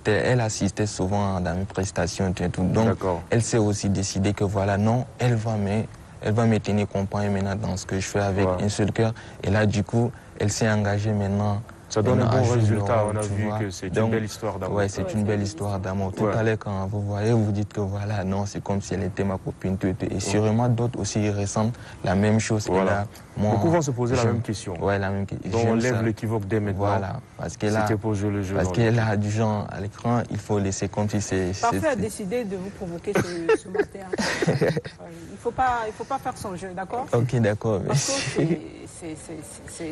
Elle assistait souvent dans mes prestations, tout et tout. Donc, elle s'est aussi décidé que voilà, non, elle va me tenir compagnie maintenant dans ce que je fais avec un seul cœur. Et là, du coup, elle s'est engagée maintenant Ça donne un Maintenant, bon à jouer le résultat. rôle, On a tu vu vois. que c'est une Donc, belle histoire d'amour. Ouais, c'est une belle histoire d'amour. Tout à l'heure, quand vous voyez, vous dites que voilà, non, c'est comme si elle était ma copine. Et sûrement d'autres aussi ils ressentent la même chose. Voilà. Et là, moi, beaucoup vont se poser la même question. Ouais, la même question. Donc on lève l'équivoque dès maintenant. Voilà, parce que là, c'était pour jouer le jeu. Parce que là, du genre, à l'écran, il faut laisser comme si c'est... Parfait a décidé de vous provoquer ce matin. Il faut pas faire son jeu, d'accord? Ok, d'accord. Parce que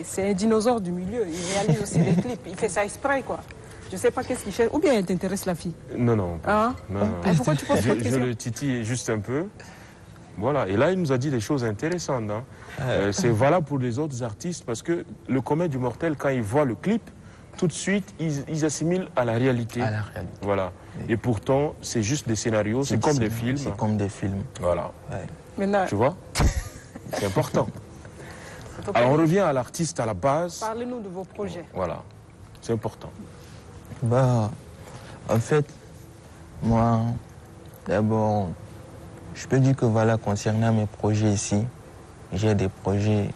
c'est un dinosaure du milieu. Il réalise aussi des clips. Il fait ça exprès, quoi. Je ne sais pas qu'est-ce qu'il cherche. Ou bien elle t'intéresse, la fille? Non, non. Hein? Non. Pourquoi tu poses cette question? Je le titille juste un peu. Voilà. Et là, il nous a dit des choses intéressantes. Hein. C'est valable pour les autres artistes parce que le commun du mortel, quand il voit le clip, tout de suite, ils assimilent à la réalité. À la réalité. Voilà. Et pourtant, c'est juste des scénarios, c'est comme des films. C'est comme des films. Voilà. Ouais. Maintenant, tu vois? C'est important. Alors, on revient à l'artiste à la base. Parlez-nous de vos projets. Voilà. C'est important. Bah, en fait, moi, d'abord, je peux dire que voilà, concernant mes projets ici, j'ai des projets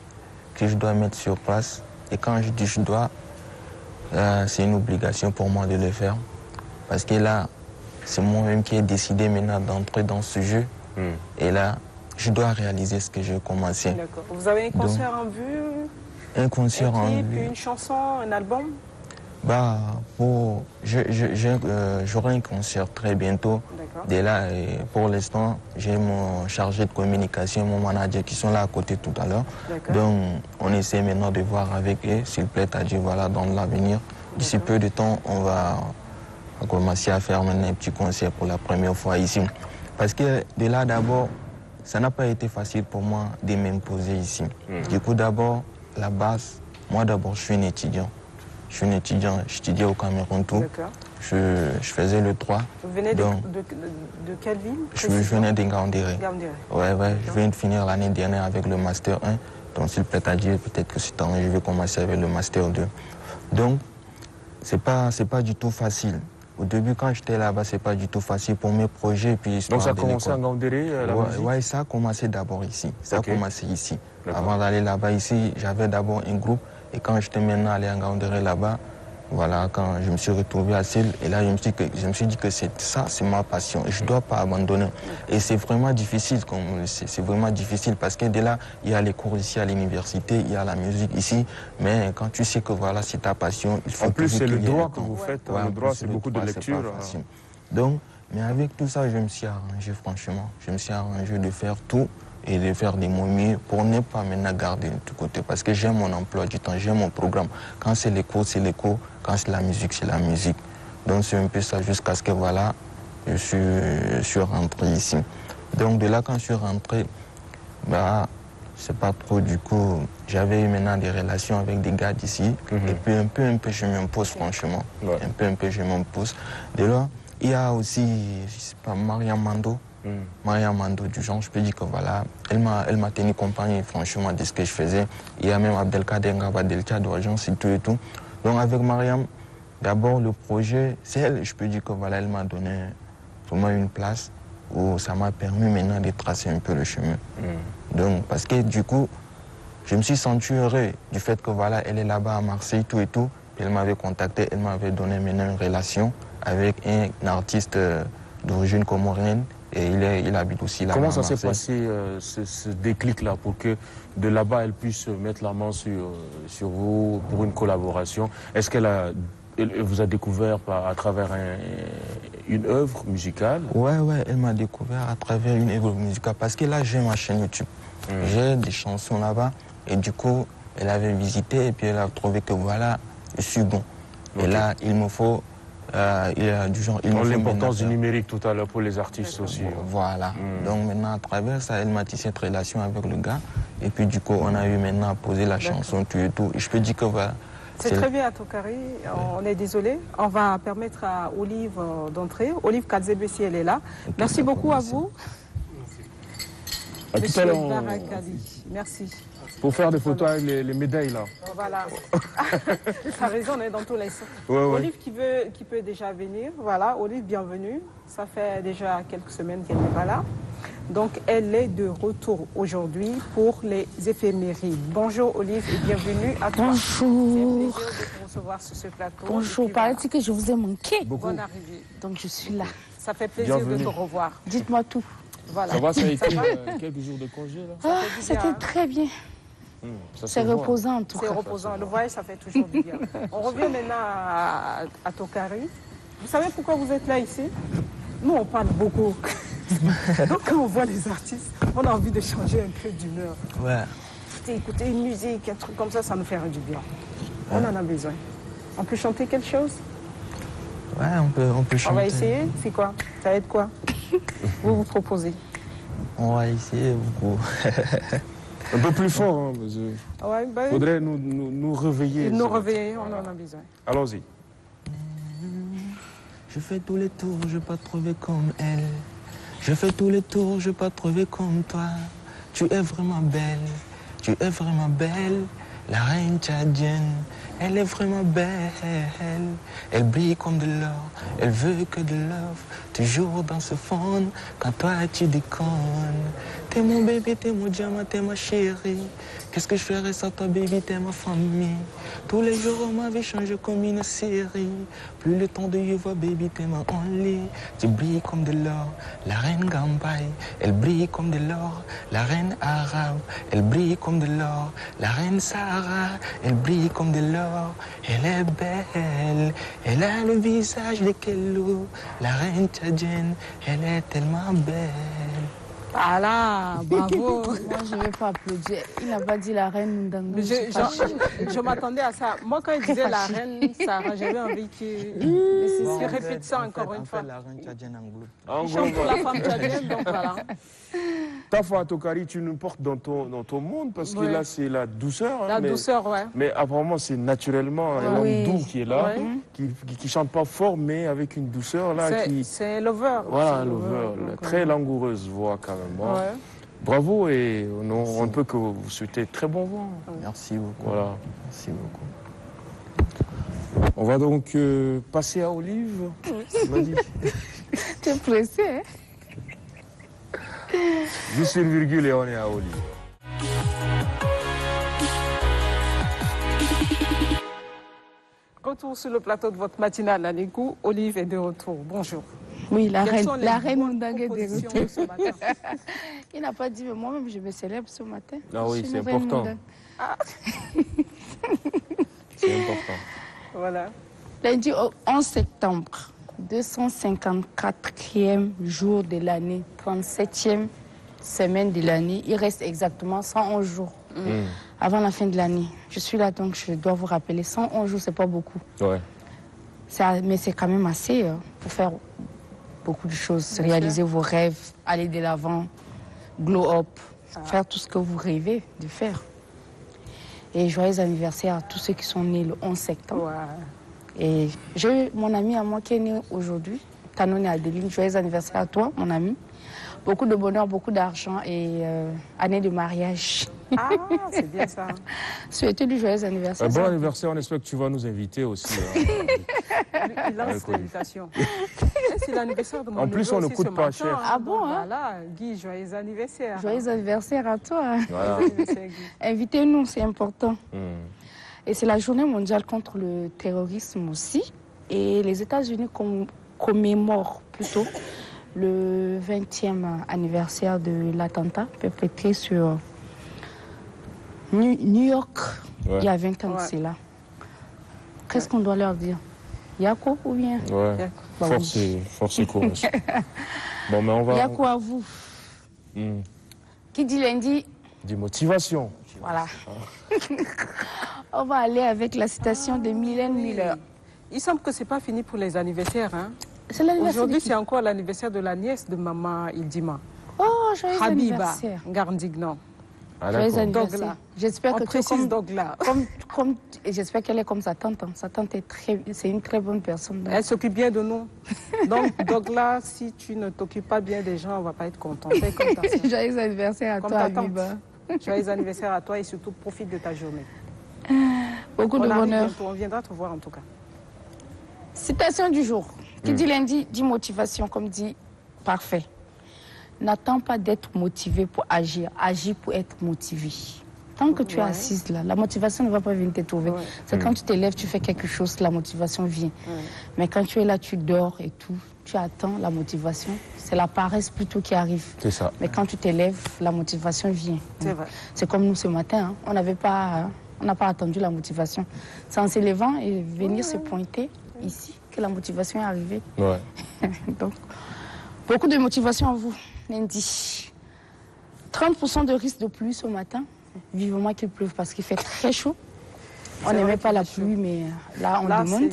que je dois mettre sur place. Et quand je dis je dois, c'est une obligation pour moi de le faire. Parce que là, c'est moi-même qui ai décidé maintenant d'entrer dans ce jeu. Et là, je dois réaliser ce que j'ai commencé. D'accord. Vous avez un concert en vue? Un concert en vue. Une chanson, un album? Bah, j'aurai un concert très bientôt. Dès là, pour l'instant, j'ai mon chargé de communication, mon manager qui sont là à côté tout à l'heure. Donc, on essaie maintenant de voir avec eux, s'il plaît à Dieu, voilà, dans l'avenir. D'ici peu de temps, on va commencer à faire maintenant un petit concert pour la première fois ici. Parce que de là, d'abord, ça n'a pas été facile pour moi de m'imposer ici. Du coup, d'abord, la base, moi d'abord, je suis un étudiant. Je suis un étudiant, j'étudiais au Cameroun tout. Je faisais le 3. Vous venez de quelle ville? Je venais de Ngaoundéré. Ouais, je viens de finir l'année dernière avec le Master 1. Donc s'il plaît à Dieu, peut-être que cette année, je vais commencer avec le Master 2. Donc, c'est pas du tout facile. Au début, quand j'étais là-bas, c'est pas du tout facile pour mes projets. Puis donc ça a commencé à Ngaoundéré, la musique? Ouais, ça a commencé d'abord ici. Ça a commencé ici. Avant d'aller là-bas ici, j'avais d'abord un groupe. Et quand j'étais maintenant allé à Ngaoundéré là-bas, voilà, quand je me suis retrouvé à Sile, et là je me suis dit que ça, c'est ma passion. Je ne dois pas abandonner. Et c'est vraiment difficile, c'est vraiment difficile parce que dès là, il y a les cours ici à l'université, il y a la musique ici. Mais quand tu sais que voilà, c'est ta passion, il faut... En plus, c'est le droit que vous faites. Ouais, le droit, c'est beaucoup de lecture. Donc, mais avec tout ça, je me suis arrangé, franchement. Je me suis arrangé de faire tout et de faire des momies pour ne pas maintenant garder de tout côté. Parce que j'aime mon emploi du temps, j'aime mon programme. Quand c'est les cours, c'est les cours. Quand c'est la musique, c'est la musique. Donc c'est un peu ça jusqu'à ce que voilà, je suis rentré ici. Donc de là, quand je suis rentré, bah, c'est pas trop du coup, j'avais eu maintenant des relations avec des gars d'ici. Et puis un peu, je m'impose franchement. Un peu, je m'impose. De là, il y a aussi, je sais pas, Mariam Mando. Mariam Mando, du genre, je peux dire que voilà, elle m'a tenu compagnie franchement de ce que je faisais. Il y a même Abdelkader Ngaba Delta d'urgence et tout. Donc avec Mariam, d'abord le projet, c'est elle, je peux dire que voilà, elle m'a donné vraiment une place où ça m'a permis maintenant de tracer un peu le chemin. Donc parce que du coup, je me suis senti heureux du fait que voilà, elle est là-bas à Marseille, tout et tout. Puis elle m'avait contacté, elle m'avait donné maintenant une relation avec un artiste d'origine comorienne. Et il habite aussi là-bas. Comment ça s'est passé, ce déclic-là, pour que de là-bas, elle puisse mettre la main sur vous pour une collaboration? Est-ce qu'elle vous a découvert à travers une œuvre musicale? Ouais, elle m'a découvert à travers une œuvre musicale. Parce que là, j'ai ma chaîne YouTube. J'ai des chansons là-bas. Et du coup, elle avait visité et puis elle a trouvé que voilà, je suis bon. Et là, il me faut... il y a du genre... l'importance du numérique tout à l'heure pour les artistes aussi. Voilà. Donc maintenant, à travers ça, elle m'a tissé cette relation avec le gars. Et puis du coup, on a eu maintenant à poser la chanson, tout et tout. Et je peux dire que voilà... C'est très bien, Tokari. On est désolé. On va permettre à Olive d'entrer. Olive Kadzebesi, elle est là. Merci beaucoup à vous. À tout à l'heure. Merci. Pour faire des photos avec les médailles là. Voilà. Ça résonne dans tous les sens. Olive qui peut déjà venir. Voilà, Olive, bienvenue. Ça fait déjà quelques semaines qu'elle n'est pas là. Donc, elle est de retour aujourd'hui pour les éphémérides. Bonjour Olive et bienvenue à toi. Bonjour. C'est un plaisir de te recevoir sur ce plateau. Bonjour, paraît-il que je vous ai manqué. Bonne arrivée. Donc je suis là. Ça fait plaisir de te revoir. Dites-moi tout. Voilà. Ça va, ça a été quelques jours de congé là? C'était très bien. C'est reposant en tout cas. C'est reposant. Le voyage, ça fait toujours du bien. On revient maintenant à Tokari. Vous savez pourquoi vous êtes là ici? Nous, on parle beaucoup. Donc quand on voit les artistes, on a envie de changer un peu d'humeur. Ouais. Écouter une musique, un truc comme ça nous fait du bien. On en a besoin. On peut chanter quelque chose? Ouais, on peut chanter. On va essayer? C'est quoi? Ça va être quoi? Vous proposez? On va essayer beaucoup. Un peu plus fort, hein, parce que Ouais, bah, faudrait nous réveiller. nous réveiller, on en a besoin. Allons-y. Je fais tous les tours, je vais pas te trouver comme elle. Je fais tous les tours, je vais pas te trouver comme toi. Tu es vraiment belle, tu es vraiment belle. La reine tchadienne, elle est vraiment belle. Elle brille comme de l'or, elle veut que de love. Toujours dans ce fond, quand toi tu déconnes. T'es mon bébé, t'es mon diamant, t'es ma chérie. Qu'est-ce que je ferais sans toi, baby, t'es ma famille. Tous les jours, ma vie change comme une série. Plus le temps de y voir, baby, t'es ma only. Tu brilles comme de l'or, la reine Gambaye. Elle brille comme de l'or, la reine arabe. Elle brille comme de l'or, la reine Sarah. Elle brille comme de l'or, elle est belle. Elle a le visage de Kello. La reine tchadienne, elle est tellement belle. Ah là, bravo. Moi, je ne vais pas applaudir. Il n'a pas dit la reine Ndango. Je m'attendais à ça. Moi, quand il disait la reine Sarah, j'avais envie qu'il répète ça encore une fois. La reine tchadienne En Il chante pour la femme tchadienne, donc voilà. Tafa Tokari, tu nous portes dans ton monde parce que là, c'est la douceur. La douceur, ouais. Mais apparemment, c'est naturellement un homme doux qui est là, qui chante pas fort, mais avec une douceur là. C'est Lover. Voilà, un Lover. Très langoureuse voix quand même. Bon. Ouais. Bravo et on ne peut que vous souhaiter très bon vent. Merci beaucoup. Voilà. Merci beaucoup. On va donc passer à Olive. Tu es pressé, hein? Juste une virgule et on est à Olive. Retour sur le plateau de votre matinale à l'écoute. Olive est de retour. Bonjour. Oui, la reine Ndangue est de retour. Ce matin. Il n'a pas dit, mais moi-même, je me célèbre ce matin. Ah oui, c'est important. C'est important. Voilà. Lundi 11 septembre, 254e jour de l'année, 37e semaine de l'année. Il reste exactement 111 jours avant la fin de l'année. Je suis là, donc je dois vous rappeler, 111 jours, c'est pas beaucoup. Ouais. Mais c'est quand même assez pour faire beaucoup de choses, réaliser vos rêves, aller de l'avant, glow up, faire tout ce que vous rêvez de faire. Et joyeux anniversaire à tous ceux qui sont nés le 11 septembre. Ouais. Et j'ai mon ami à moi qui est né aujourd'hui, Kanone Adeline. Joyeux anniversaire à toi, mon ami. Beaucoup de bonheur, beaucoup d'argent et année de mariage. Ah, c'est bien ça. Souhaitez-lui joyeux anniversaire. Un bon anniversaire, on espère que tu vas nous inviter aussi. Il lance l'invitation. C'est l'anniversaire de mon En plus, on ne coûte pas cher. Ah bon, hein? Voilà, Guy, joyeux anniversaire. Joyeux anniversaire à toi. Voilà. Invitez-nous, c'est important. Et c'est la journée mondiale contre le terrorisme aussi. Et les États-Unis commémorent plutôt le 20e anniversaire de l'attentat perpétré sur New York il y a 20 ans, c'est là. Qu'est-ce qu'on doit leur dire? Yako ou bien? Ouais, force et courage. Bon, mais on va... Yako à vous. Qui dit lundi? Dit motivation. Voilà. On va aller avec la citation de Mylène Miller. Il semble que ce n'est pas fini pour les anniversaires. Hein? Aujourd'hui, c'est encore l'anniversaire de la nièce de maman Ildima. Oh, joyeux anniversaire. Habiba Ngarndignan. Joyeux anniversaire. J'espère que j'espère qu'elle est comme sa tante. Sa tante c'est une très bonne personne. Elle s'occupe bien de nous. Donc, Dogla, si tu ne t'occupes pas bien des gens, on ne va pas être content. Joyeux anniversaire à toi, Habiba. Joyeux anniversaire à toi et surtout profite de ta journée. Beaucoup de bonheur. On viendra te voir en tout cas. Citation du jour. Qui dit lundi, dit motivation, comme dit parfait. n'attends pas d'être motivé pour agir. Agis pour être motivé. Tant que tu es assise là, la motivation ne va pas venir te trouver. Ouais. C'est quand tu t'élèves, tu fais quelque chose, la motivation vient. Ouais. Mais quand tu es là, tu dors et tout, tu attends la motivation. C'est la paresse plutôt qui arrive. C'est ça. Mais quand tu t'élèves, la motivation vient. C'est vrai. C'est comme nous ce matin, hein. On n'a pas attendu la motivation. C'est en s'élevant et venir se pointer ici que la motivation est arrivée. Ouais. Donc, beaucoup de motivation à vous, lundi. 30% de risque de pluie ce matin. Vivement qu'il pleuve parce qu'il fait très chaud. On n'aimait pas la pluie, mais là, on demande.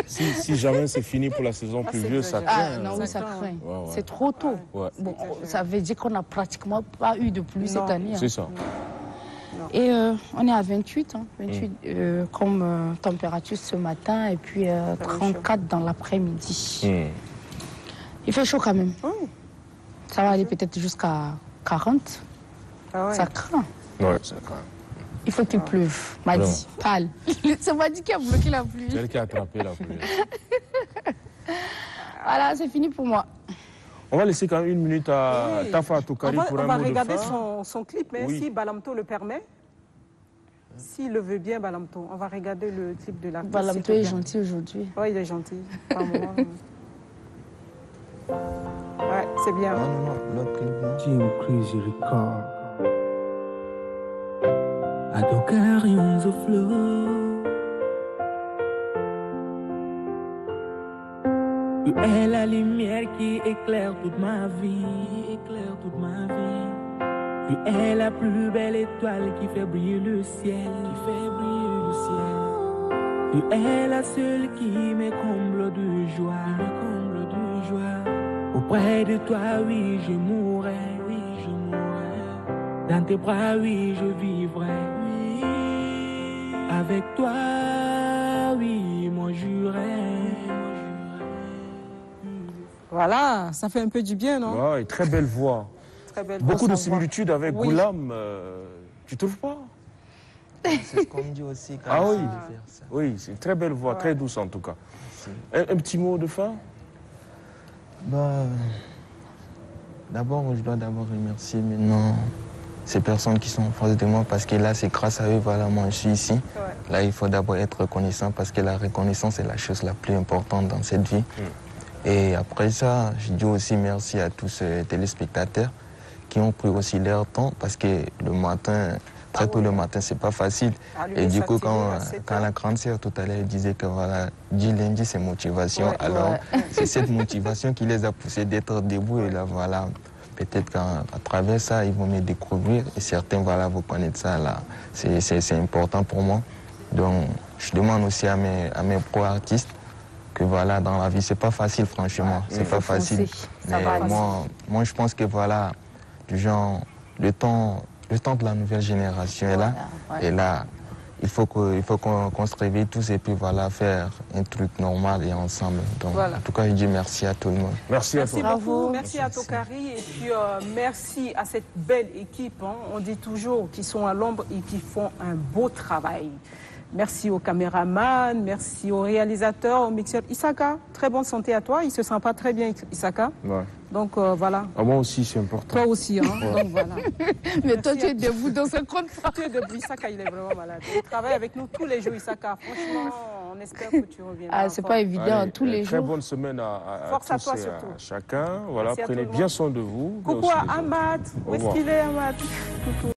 Si jamais c'est fini pour la saison pluvieuse, ça craint. Ah non, oui, ça craint. Ouais. C'est trop tôt. Ouais. Bon, ça veut dire qu'on n'a pratiquement pas eu de pluie cette année. C'est ça. Et on est à 28, hein, 28 comme température ce matin, et puis 34 dans l'après-midi. Il fait chaud quand même. Ça va aller peut-être jusqu'à 40. Ah ouais. Ça craint. Ouais, ça craint. Il faut qu'il pleuve. M'a dit, parle. C'est Madi qui a bloqué la pluie. C'est elle qui a attrapé la pluie. Voilà, c'est fini pour moi. On va laisser quand même une minute à Tafa Tokari pour un mot de fin. On va regarder son clip, mais si Balamto le permet. S'il le veut bien, Balamto, on va regarder le clip de l'artiste. Balamto est gentil aujourd'hui. Oui, il est gentil. Par moment. Ouais, c'est bien. Non, l'autre clip, non. Jim Crazy Record. I don't carry on the floor. Tu es la lumière qui éclaire toute ma vie, éclaire toute ma vie. Tu es la plus belle étoile qui fait briller le ciel, qui fait briller le ciel. Tu es la seule qui me comble de joie, me comble de joie. Auprès de toi, oui, je mourrai, oui, je mourrai. Dans tes bras, oui, je vivrai, oui. Avec toi, oui, moi jurai. Voilà, ça fait un peu du bien, non? Ouais, très belle voix. Très belle Beaucoup voix, de similitudes avec Goulam, tu trouves pas? C'est ce qu'on me dit aussi quand ah oui, faire ça. Oui, c'est une très belle voix, très douce en tout cas. Un petit mot de fin? D'abord, je dois remercier maintenant ces personnes qui sont en face de moi parce que là, c'est grâce à eux, voilà, moi je suis ici. Ouais. Là, il faut d'abord être reconnaissant parce que la reconnaissance est la chose la plus importante dans cette vie. Et après ça, je dis aussi merci à tous ces téléspectateurs qui ont pris aussi leur temps parce que le matin, très tôt le matin, c'est pas facile. Et du coup, quand la grande sœur tout à l'heure disait que voilà, lundi c'est motivation, alors c'est cette motivation qui les a poussés d'être debout et là voilà, peut-être qu'à travers ça, ils vont me découvrir et certains voilà, vous connaître ça là, c'est important pour moi. Donc je demande aussi à mes pro-artistes que voilà, dans la vie, c'est pas facile franchement, c'est pas facile. Mais moi je pense que voilà, du genre, le temps de la nouvelle génération est là. Et là, il faut qu'on se réveille tous et puis voilà, faire un truc normal et ensemble. Donc, en tout cas, je dis merci à tout le monde. Merci à toi. Merci beaucoup, merci à Tokari et puis merci à cette belle équipe. Hein. On dit toujours qu'ils sont à l'ombre et qu'ils font un beau travail. Merci aux caméramans, merci aux réalisateurs, aux mixeurs. Isaka, très bonne santé à toi. Il se sent pas très bien, Isaka. Ouais. Donc voilà. Ah, moi aussi, c'est important. Toi aussi, hein. Donc voilà. Mais toi, tu es debout dans ce compte. Tu es debout. Isaka, il est vraiment malade. Il travaille avec nous tous les jours, Isaka. Franchement, on espère que tu reviens. Ah, c'est pas évident, tous les jours. Très bonne semaine à Force tous à toi, et surtout. à chacun. Voilà, prenez bien soin de vous. Coucou à Ahmad. Où est-ce qu'il est, Ahmad? Coucou.